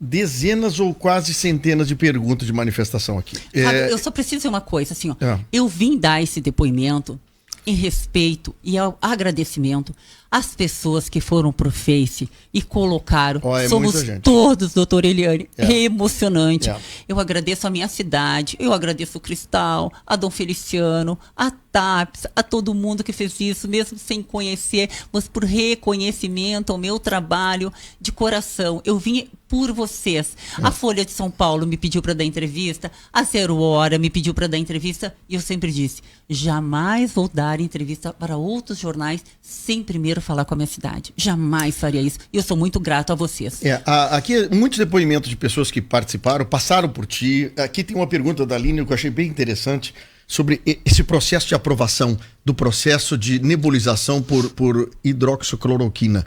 dezenas ou quase centenas de perguntas de manifestação aqui. Sabe, eu só preciso dizer uma coisa, assim, ó. Eu vim dar esse depoimento em respeito e ao agradecimento às pessoas que foram pro Face e colocaram. Somos todos, doutora Eliane. É emocionante. Eu agradeço a minha cidade, eu agradeço o Cristal, a Dom Feliciano, a TAPS, a todo mundo que fez isso, mesmo sem conhecer, mas por reconhecimento ao meu trabalho de coração. Eu vim por vocês. A Folha de São Paulo me pediu para dar entrevista, a 0 Hora me pediu para dar entrevista e eu sempre disse, jamais vou dar entrevista para outros jornais sem primeiro falar com a minha cidade. Jamais faria isso. E eu sou muito grato a vocês. Aqui, muitos depoimentos de pessoas que participaram, passaram por ti. Aqui tem uma pergunta da Aline que eu achei bem interessante sobre esse processo de aprovação do processo de nebulização por hidroxicloroquina.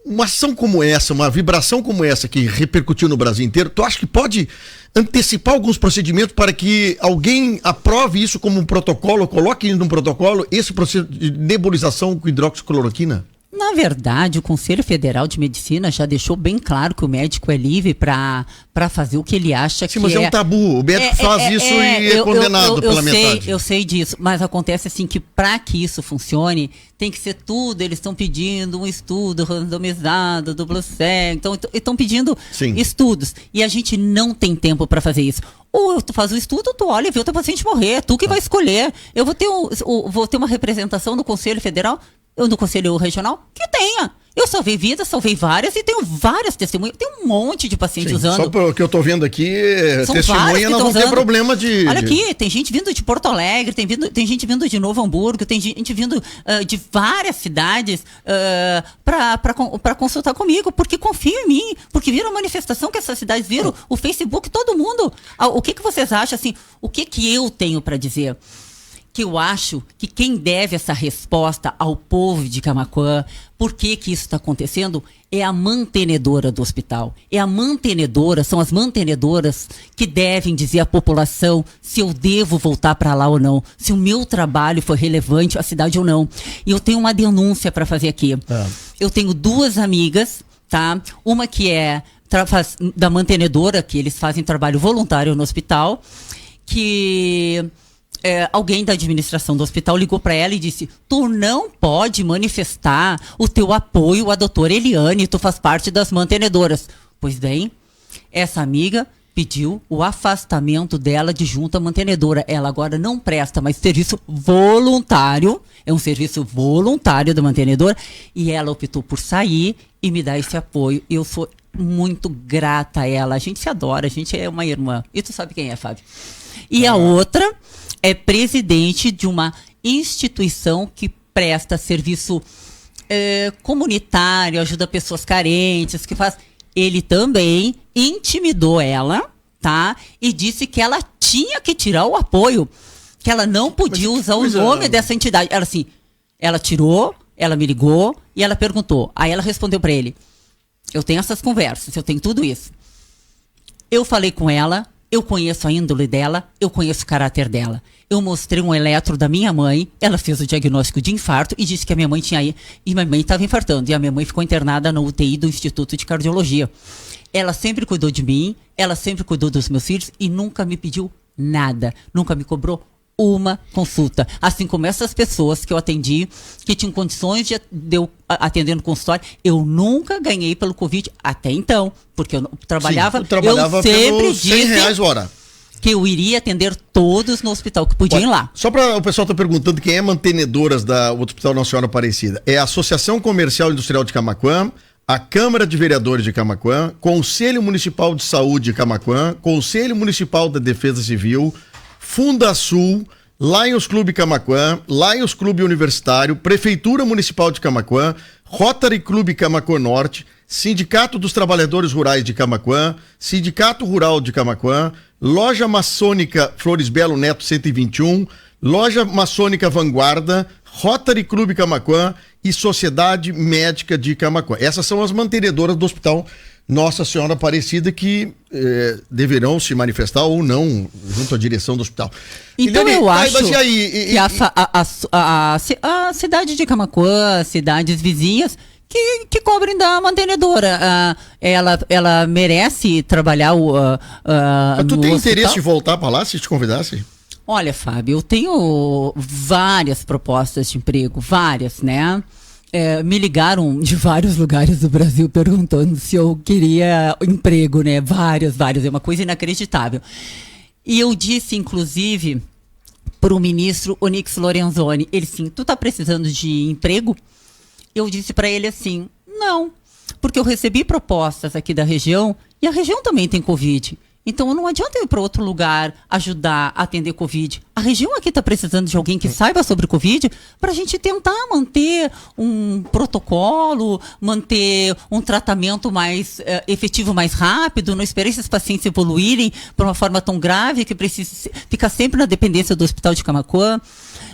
Uma ação como essa, uma vibração como essa que repercutiu no Brasil inteiro, tu acha que pode antecipar alguns procedimentos para que alguém aprove isso como um protocolo, coloque num protocolo esse processo de nebulização com hidroxicloroquina? Na verdade, o Conselho Federal de Medicina já deixou bem claro que o médico é livre para fazer o que ele acha que é. Sim, mas é um tabu. O médico faz isso e é condenado pela metade. Eu sei disso, mas acontece assim que para que isso funcione, tem que ser tudo. Eles estão pedindo um estudo randomizado, duplo cego, então estão pedindo estudos. E a gente não tem tempo para fazer isso. Ou tu faz o estudo, tu olha e vê o teu paciente morrer, é tu que vai escolher. Eu vou ter uma representação no Conselho Federal, no Conselho Regional, que tenha. Eu salvei vidas, salvei várias e tenho várias testemunhas. Tem um monte de pacientes usando. Só pelo que eu tô vendo aqui, testemunha não vão ter problema de... Olha aqui, tem gente vindo de Porto Alegre, tem gente vindo de Novo Hamburgo, tem gente vindo de várias cidades para consultar comigo, porque confiam em mim, porque viram a manifestação que essas cidades viram, o Facebook, todo mundo. O que vocês acham, assim, o que eu tenho para dizer? Que eu acho que quem deve essa resposta ao povo de Camaquã, por que isso está acontecendo, é a mantenedora do hospital. São as mantenedoras que devem dizer à população se eu devo voltar para lá ou não, se o meu trabalho foi relevante à cidade ou não. E eu tenho uma denúncia para fazer aqui. Eu tenho 2 amigas, tá? Uma que é da mantenedora, que eles fazem trabalho voluntário no hospital, que... alguém da administração do hospital ligou para ela e disse, tu não pode manifestar o teu apoio à doutora Eliane, tu faz parte das mantenedoras. Pois bem, essa amiga pediu o afastamento dela de junta mantenedora. Ela agora não presta mais serviço voluntário, é um serviço voluntário da mantenedora, e ela optou por sair e me dar esse apoio. Eu sou muito grata a ela, a gente se adora, a gente é uma irmã. E tu sabe quem é, Fábio? E a outra é presidente de uma instituição que presta serviço comunitário, ajuda pessoas carentes, que faz... Ele também intimidou ela, tá? E disse que ela tinha que tirar o apoio, que ela não podia usar o nome dessa entidade. Ela tirou, ela me ligou e ela perguntou. Aí ela respondeu para ele, eu tenho essas conversas, eu tenho tudo isso. Eu falei com ela, eu conheço a índole dela, eu conheço o caráter dela. Eu mostrei um eletro da minha mãe, ela fez o diagnóstico de infarto e disse que a minha mãe tinha... E minha mãe estava infartando, e a minha mãe ficou internada na UTI do Instituto de Cardiologia. Ela sempre cuidou de mim, ela sempre cuidou dos meus filhos e nunca me pediu nada, nunca me cobrou uma consulta. Assim como essas pessoas que eu atendi, que tinham condições de eu atender no consultório, eu nunca ganhei pelo Covid até então, porque eu trabalhava... Sim, tu trabalhava eu sempre pelos R$100 hora. que eu iria atender todos no hospital que podiam ir lá. Só para o pessoal tá perguntando quem é mantenedoras do Hospital Nossa Senhora Aparecida. É a Associação Comercial e Industrial de Camaquã, a Câmara de Vereadores de Camaquã, Conselho Municipal de Saúde de Camaquã, Conselho Municipal da Defesa Civil, Fundasul, Lions Clube Camaquã, Lions Clube Universitário, Prefeitura Municipal de Camaquã, Rotary Clube Camaquã Norte, Sindicato dos Trabalhadores Rurais de Camaquã, Sindicato Rural de Camaquã, Loja Maçônica Flores Belo Neto 121, Loja Maçônica Vanguarda, Rotary Clube Camaquã e Sociedade Médica de Camaquã. Essas são as mantenedoras do Hospital Nossa Senhora Aparecida que deverão se manifestar ou não junto à direção do hospital. Então eu acho que a cidade de Camaquã, cidades vizinhas, que cobrem da mantenedora. Ela merece trabalhar Mas tu no tem hospital? interesse de voltar para lá se te convidasse? Olha, Fábio, eu tenho várias propostas de emprego, várias, né? Me ligaram de vários lugares do Brasil perguntando se eu queria emprego, né? Várias, é uma coisa inacreditável. E eu disse, inclusive, para o ministro Onyx Lorenzoni, ele sim, tu tá precisando de emprego? Eu disse para ele assim, não, porque eu recebi propostas aqui da região e a região também tem Covid. Então não adianta eu ir para outro lugar ajudar a atender Covid. A região aqui está precisando de alguém que saiba sobre Covid para a gente tentar manter um protocolo, manter um tratamento mais efetivo, mais rápido, não esperar esses pacientes evoluírem para uma forma tão grave que precisa ficar sempre na dependência do Hospital de Camaquã.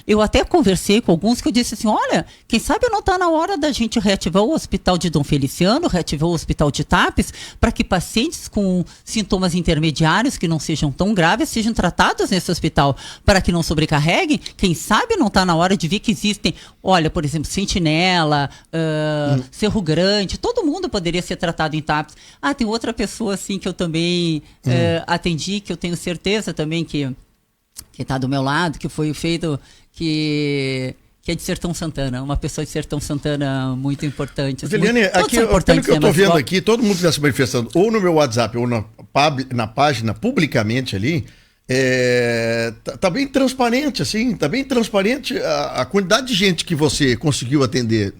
Eu até conversei com alguns que eu disse assim, olha, quem sabe não está na hora da gente reativar o Hospital de Dom Feliciano, reativar o Hospital de Tapes, para que pacientes com sintomas intermediários que não sejam tão graves sejam tratados nesse hospital, para que não sobrecarreguem. Quem sabe não está na hora de ver que existem, olha, por exemplo, Sentinela, Cerro Grande, todo mundo poderia ser tratado em Tapes. Tem outra pessoa assim que eu também atendi, que eu tenho certeza também que está do meu lado, que foi feito, que é de Sertão Santana, uma pessoa de Sertão Santana muito importante. Eliane, aqui, pelo que eu estou vendo aqui, todo mundo está se manifestando, ou no meu WhatsApp, ou na página, publicamente ali, tá bem transparente, assim, tá bem transparente a quantidade de gente que você conseguiu atender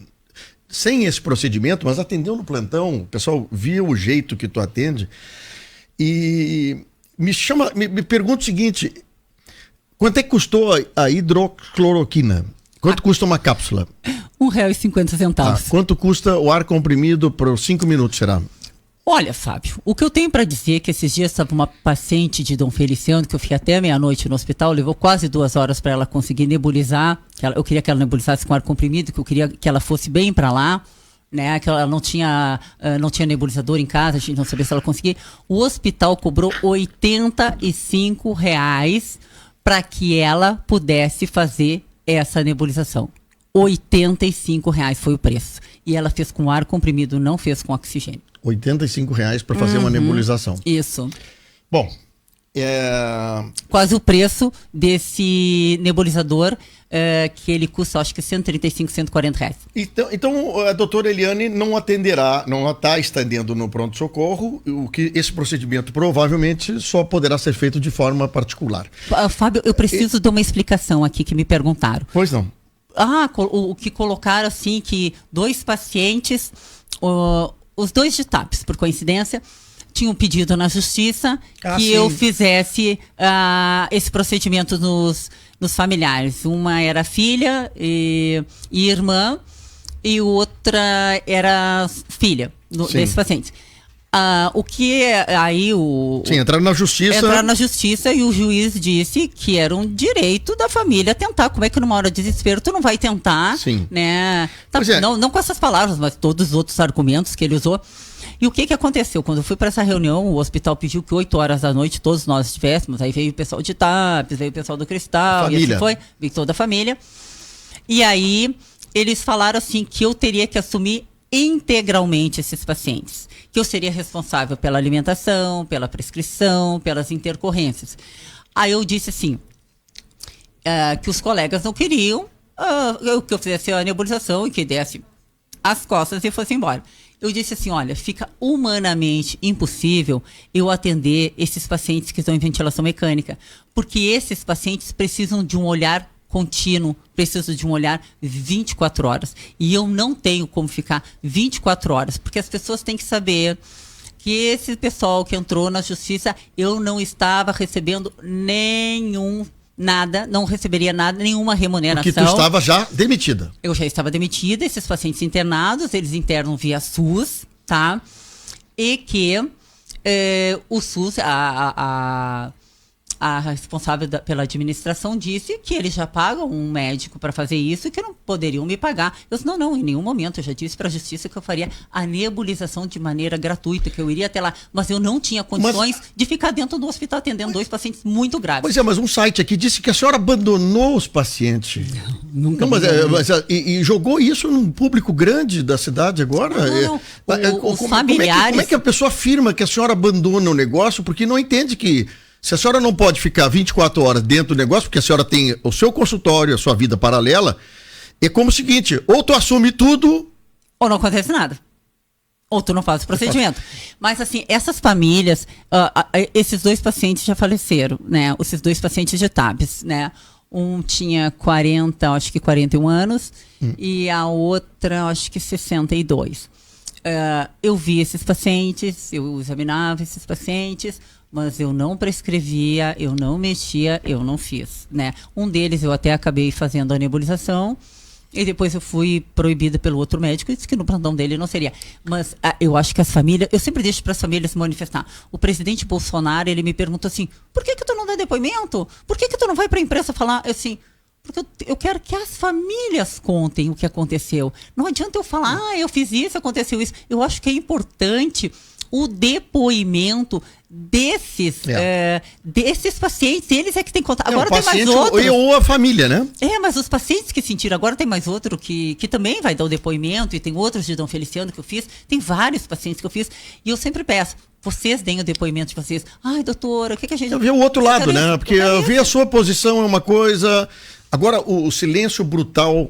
sem esse procedimento, mas atendeu no plantão, o pessoal viu o jeito que tu atende, e me pergunta o seguinte, quanto é que custou a hidrocloroquina? Quanto custa uma cápsula? R$1,50. Quanto custa o ar comprimido por 5 minutos, será? Olha, Fábio, o que eu tenho para dizer é que esses dias estava uma paciente de Dom Feliciano, que eu fiquei até meia-noite no hospital, levou quase 2 horas para ela conseguir nebulizar, eu queria que ela nebulizasse com ar comprimido, que eu queria que ela fosse bem para lá, né, que ela não tinha nebulizador em casa, a gente não sabia se ela conseguia. O hospital cobrou R$85 para que ela pudesse fazer essa nebulização. R$85 foi o preço. E ela fez com ar comprimido, não fez com oxigênio. R$85 para fazer uma nebulização. Isso. Bom, quase o preço desse nebulizador, que ele custa, acho que R$135, R$140. Então a doutora Eliane não atenderá, não está estendendo no pronto-socorro, esse procedimento provavelmente só poderá ser feito de forma particular. Fábio, eu preciso de uma explicação aqui que me perguntaram. Pois não. O que colocaram assim, que 2 pacientes, os 2 de TAPS, por coincidência, tinham pedido na justiça que sim. eu fizesse esse procedimento nos familiares. Uma era filha e irmã, e outra era filha desses pacientes. O que aí Sim, entraram na justiça. Entraram na justiça e o juiz disse que era um direito da família tentar. Como é que numa hora de desespero tu não vai tentar? Sim. Né? É. Não com essas palavras, mas todos os outros argumentos que ele usou. E o que aconteceu? Quando eu fui para essa reunião, o hospital pediu que 8 horas da noite todos nós estivéssemos. Aí veio o pessoal de TAPS, veio o pessoal do Cristal, e assim foi, veio toda a família. E aí eles falaram assim que eu teria que assumir integralmente esses pacientes. Que eu seria responsável pela alimentação, pela prescrição, pelas intercorrências. Aí eu disse assim, que os colegas não queriam que eu fizesse a nebulização e que desse as costas e fosse embora. Eu disse assim, olha, fica humanamente impossível eu atender esses pacientes que estão em ventilação mecânica, porque esses pacientes precisam de um olhar contínuo, precisam de um olhar 24 horas. E eu não tenho como ficar 24 horas, porque as pessoas têm que saber que esse pessoal que entrou na justiça, eu não estava recebendo nada, não receberia nada, nenhuma remuneração. Porque tu estava já demitida. Eu já estava demitida, esses pacientes internados, eles internam via SUS, tá? E que o SUS, a responsável pela administração disse que eles já pagam um médico para fazer isso e que não poderiam me pagar. Eu disse, não, em nenhum momento. Eu já disse para a justiça que eu faria a nebulização de maneira gratuita, que eu iria até lá. Mas eu não tinha condições de ficar dentro do hospital atendendo 2 pacientes muito graves. Pois é, mas um site aqui disse que a senhora abandonou os pacientes. Nunca. Não, e jogou isso num público grande da cidade agora? Não. Os familiares... Como é que a pessoa afirma que a senhora abandona o negócio porque não entende que... Se a senhora não pode ficar 24 horas dentro do negócio, porque a senhora tem o seu consultório, a sua vida paralela, é como o seguinte, ou tu assume tudo... Ou não acontece nada. Ou tu não faz o procedimento. Mas assim, essas famílias, esses 2 pacientes já faleceram, né? Esses 2 pacientes de TABs, né? Um tinha 41 anos, e a outra, acho que 62. Eu vi esses pacientes, eu examinava esses pacientes, mas eu não prescrevia, eu não mexia, eu não fiz, né? Um deles eu até acabei fazendo a nebulização e depois eu fui proibida pelo outro médico e disse que no plantão dele não seria. Mas eu acho que as famílias, eu sempre deixo para as famílias se manifestar. O presidente Bolsonaro, ele me pergunta assim, por que tu não dá depoimento? Por que tu não vai para a imprensa falar? Assim, porque eu quero que as famílias contem o que aconteceu. Não adianta eu falar, eu fiz isso, aconteceu isso. Eu acho que é importante o depoimento desses pacientes, eles é que tem que contar. Agora tem mais outro. Ou a família, né? Mas os pacientes que sentiram, agora tem mais outro que também vai dar o depoimento, e tem outros de Dom Feliciano que eu fiz, tem vários pacientes que eu fiz, e eu sempre peço, vocês deem o depoimento de vocês. Ai, doutora, o que a gente... Eu vi o outro lado, né? Porque eu vi a sua posição é uma coisa... Agora, o silêncio brutal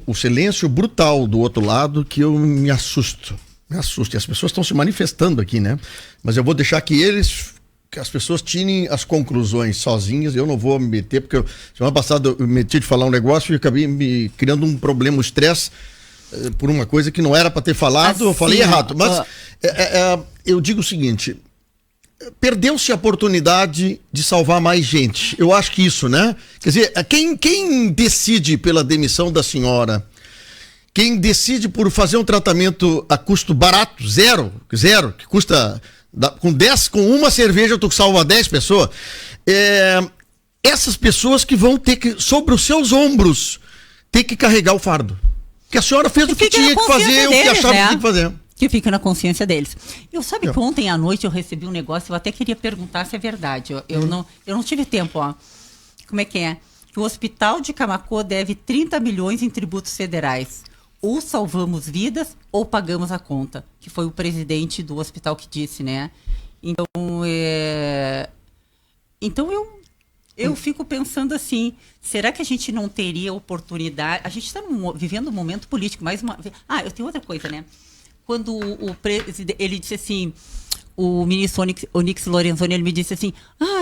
do outro lado que eu me assusto. Me assusta. E as pessoas estão se manifestando aqui, né? Mas eu vou deixar que as pessoas tirem as conclusões sozinhas. Eu não vou me meter, porque semana passada eu me meti de falar um negócio e acabei me criando um problema, um estresse por uma coisa que não era para ter falado. Assim, eu falei errado. Mas eu digo o seguinte, perdeu-se a oportunidade de salvar mais gente. Eu acho que isso, né? Quer dizer, quem decide pela demissão da senhora... Quem decide por fazer um tratamento a custo barato, zero, que custa, com uma cerveja tu salva 10 pessoas, essas pessoas que vão ter que, sobre os seus ombros, ter que carregar o fardo. Que a senhora fez o que tinha que fazer, o que achava que tinha que fazer. Que fica na consciência deles. Eu sabe que ontem à noite eu recebi um negócio, eu até queria perguntar se é verdade. Eu não tive tempo, ó. Como é que é? Que o Hospital de Camacô deve 30 milhões em tributos federais. Ou salvamos vidas ou pagamos a conta, que foi o presidente do hospital que disse, né? Então eu fico pensando assim, será que a gente não teria oportunidade? A gente está vivendo um momento político, mais uma vez. Eu tenho outra coisa, né? Quando o presidente, ele disse assim, o ministro Onyx Lorenzoni, ele me disse assim,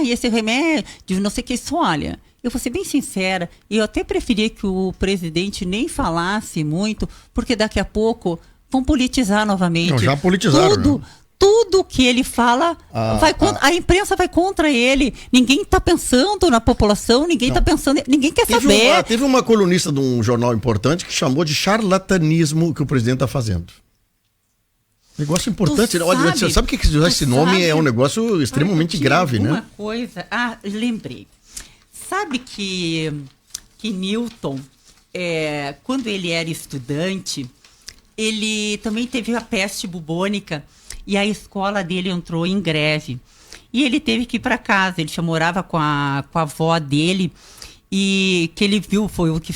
esse remédio, não sei o que, isso, olha... Eu vou ser bem sincera, eu até preferia que o presidente nem falasse muito, porque daqui a pouco vão politizar novamente. Não, já politizaram. Tudo que ele fala, a imprensa vai contra ele. Ninguém está pensando na população, ninguém está pensando, ninguém quer saber. Teve uma colunista de um jornal importante que chamou de charlatanismo o que o presidente está fazendo. Negócio importante. Olha, você sabe que esse nome é um negócio extremamente grave, né? Uma coisa... lembrei. Sabe que Newton, quando ele era estudante, ele também teve a peste bubônica e a escola dele entrou em greve. E ele teve que ir para casa, ele já morava com a avó dele e que ele viu, foi o que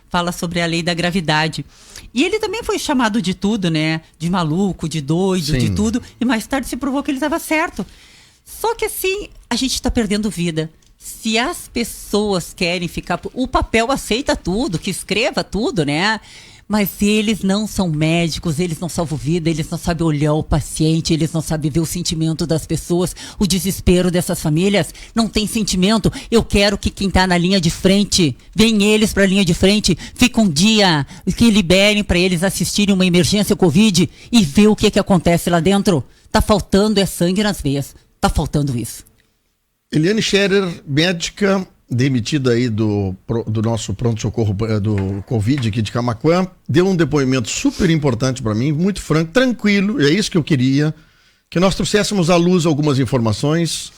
fala sobre a lei da gravidade. E ele também foi chamado de tudo, né? De maluco, de doido, Sim. de tudo. E mais tarde se provou que ele estava certo. Só que assim, a gente está perdendo vida. Se as pessoas querem ficar... O papel aceita tudo, que escreva tudo, né? Mas eles não são médicos, eles não salvam vida, eles não sabem olhar o paciente, eles não sabem ver o sentimento das pessoas, o desespero dessas famílias. Não tem sentimento. Eu quero que quem está na linha de frente, vem eles para a linha de frente, fica um dia, que liberem para eles assistirem uma emergência Covid e ver o que acontece lá dentro. Tá faltando sangue nas veias. Tá faltando isso. Eliane Scherer, médica demitida aí do nosso pronto-socorro do Covid aqui de Camaquã, deu um depoimento super importante para mim, muito franco, tranquilo, é isso que eu queria, que nós trouxéssemos à luz algumas informações.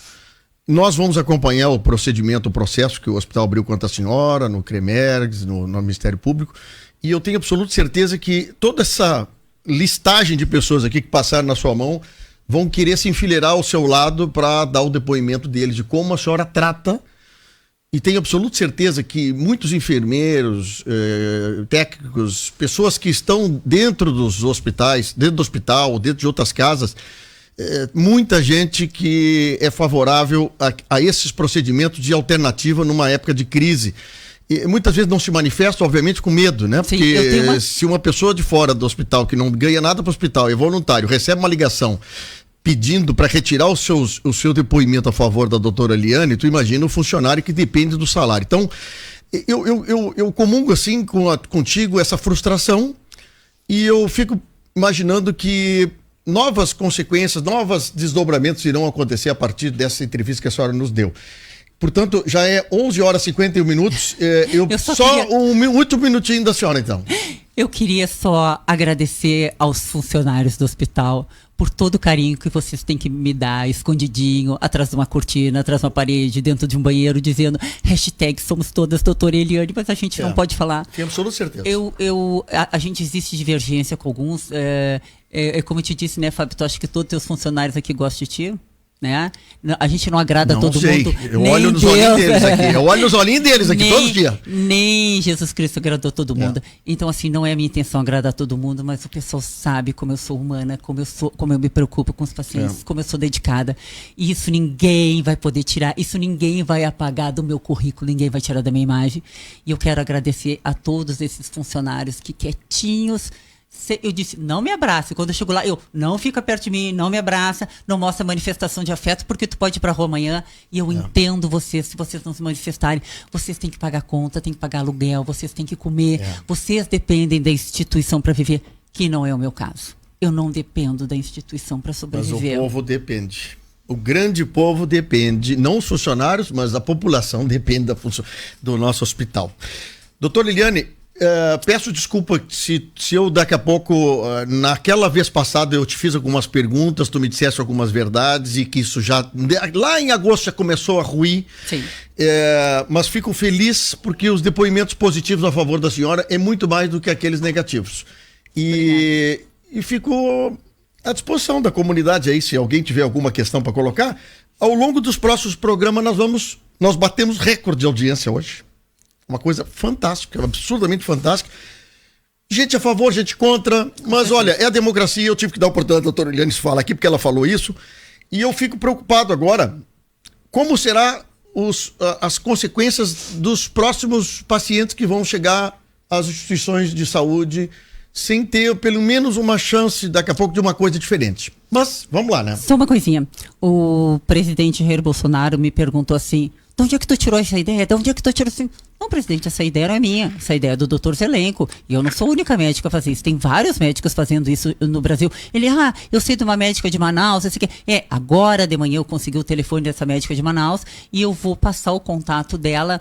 Nós vamos acompanhar o procedimento, o processo que o hospital abriu contra a senhora, no CREMERGS, no Ministério Público, e eu tenho absoluta certeza que toda essa listagem de pessoas aqui que passaram na sua mão vão querer se enfileirar ao seu lado para dar o depoimento deles de como a senhora trata. E tenho absoluta certeza que muitos enfermeiros, técnicos, pessoas que estão dentro dos hospitais, dentro do hospital ou dentro de outras casas, muita gente que é favorável a esses procedimentos de alternativa numa época de crise. E muitas vezes não se manifesta, obviamente, com medo, né? Sim, porque se uma pessoa de fora do hospital, que não ganha nada para o hospital, é voluntário, recebe uma ligação pedindo para retirar o seu depoimento a favor da doutora Eliane, tu imagina o funcionário que depende do salário. Então, eu comungo assim contigo essa frustração e eu fico imaginando que novas consequências, novos desdobramentos irão acontecer a partir dessa entrevista que a senhora nos deu. Portanto, já é 11 horas e 51 minutos. Um último minutinho da senhora, então. Eu queria só agradecer aos funcionários do hospital por todo o carinho que vocês têm que me dar, escondidinho, atrás de uma cortina, atrás de uma parede, dentro de um banheiro, dizendo #somos todas doutora Eliane, mas a gente não pode falar. Tenho absoluta certeza. A gente existe divergência com alguns. Como eu te disse, né, Fábio, tu acha que todos os teus funcionários aqui gostam de ti? Né? A gente não agrada todo mundo. Eu olho nos olhinhos deles aqui. Eu olho nos olhinhos deles aqui todos os dias. Nem Jesus Cristo agradou todo mundo. Então, assim, não é a minha intenção agradar todo mundo, mas o pessoal sabe como eu sou humana, como eu me preocupo com os pacientes, como eu sou dedicada. E isso ninguém vai poder tirar, isso ninguém vai apagar do meu currículo, ninguém vai tirar da minha imagem. E eu quero agradecer a todos esses funcionários que quietinhos. Eu disse, não me abrace. Quando eu chego lá, não fica perto de mim, não me abraça, não mostra manifestação de afeto, porque tu pode ir pra rua amanhã. E eu entendo vocês, se vocês não se manifestarem, vocês têm que pagar conta, têm que pagar aluguel, vocês têm que comer, vocês dependem da instituição para viver, que não é o meu caso. Eu não dependo da instituição para sobreviver. Mas o povo depende. O grande povo depende, não os funcionários, mas a população depende do nosso hospital. Doutora Eliane, peço desculpa se eu daqui a pouco, naquela vez passada eu te fiz algumas perguntas, tu me disseste algumas verdades e que isso já, lá em agosto já começou a ruir. Sim. Mas fico feliz porque os depoimentos positivos a favor da senhora é muito mais do que aqueles negativos. E fico à disposição da comunidade aí, se alguém tiver alguma questão para colocar. Ao longo dos próximos programas nós batemos recorde de audiência hoje. Uma coisa fantástica, absurdamente fantástica. Gente a favor, gente contra, mas olha, é a democracia, eu tive que dar a oportunidade da doutora Eliane falar aqui, porque ela falou isso, e eu fico preocupado agora, como será as consequências dos próximos pacientes que vão chegar às instituições de saúde sem ter pelo menos uma chance daqui a pouco de uma coisa diferente. Mas vamos lá, né? Só uma coisinha, o presidente Jair Bolsonaro me perguntou assim, de onde é que tu tirou essa ideia? De onde é que tu tirou assim? Não, presidente, essa ideia não é minha. Essa ideia é do Dr. Zelenko. E eu não sou a única médica a fazer isso. Tem vários médicos fazendo isso no Brasil. Ele, eu sei de uma médica de Manaus. Agora de manhã eu consegui o telefone dessa médica de Manaus e eu vou passar o contato dela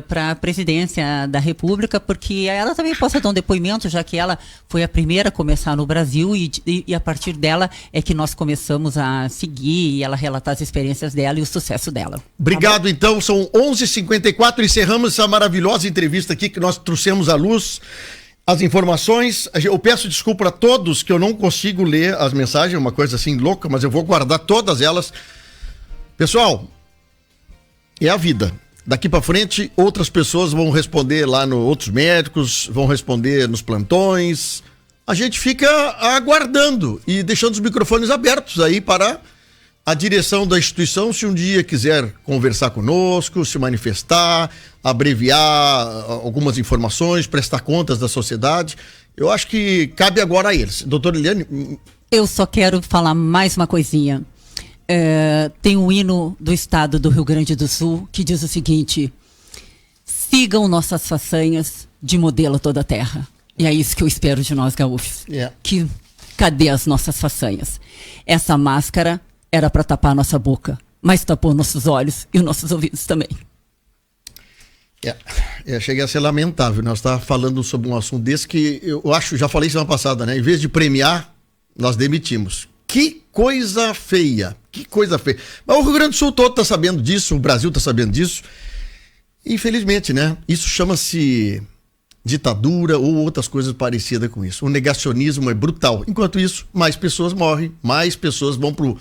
para a presidência da República, porque ela também possa dar um depoimento, já que ela foi a primeira a começar no Brasil e a partir dela é que nós começamos a seguir e ela relatar as experiências dela e o sucesso dela. Obrigado, então. São 11h54, encerramos essa maravilhosa entrevista aqui que nós trouxemos à luz as informações. Eu peço desculpa a todos que eu não consigo ler as mensagens, uma coisa assim louca, mas eu vou guardar todas elas. Pessoal, é a vida. Daqui para frente, outras pessoas vão responder lá outros médicos, vão responder nos plantões. A gente fica aguardando e deixando os microfones abertos aí para a direção da instituição, se um dia quiser conversar conosco, se manifestar, abreviar algumas informações, prestar contas da sociedade, eu acho que cabe agora a eles. Doutora Eliane... Eu só quero falar mais uma coisinha. Tem um hino do estado do Rio Grande do Sul que diz o seguinte: sigam nossas façanhas de modelo a toda a terra. E é isso que eu espero de nós gaúchos. Cadê as nossas façanhas? Essa máscara era para tapar nossa boca, mas tapou nossos olhos e os nossos ouvidos também. Chega a ser lamentável. Nós estávamos falando sobre um assunto desse que eu acho, já falei semana passada, né? Em vez de premiar, nós demitimos. Que coisa feia, que coisa feia. Mas o Rio Grande do Sul todo está sabendo disso, o Brasil está sabendo disso. Infelizmente, né? Isso chama-se ditadura ou outras coisas parecidas com isso. O negacionismo é brutal. Enquanto isso, mais pessoas morrem, mais pessoas vão para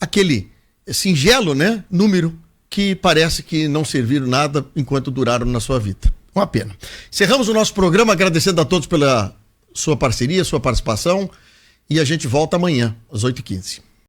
aquele singelo, né, número que parece que não serviram nada enquanto duraram na sua vida. Uma pena. Encerramos o nosso programa agradecendo a todos pela sua parceria, sua participação, e a gente volta amanhã, às 8h15.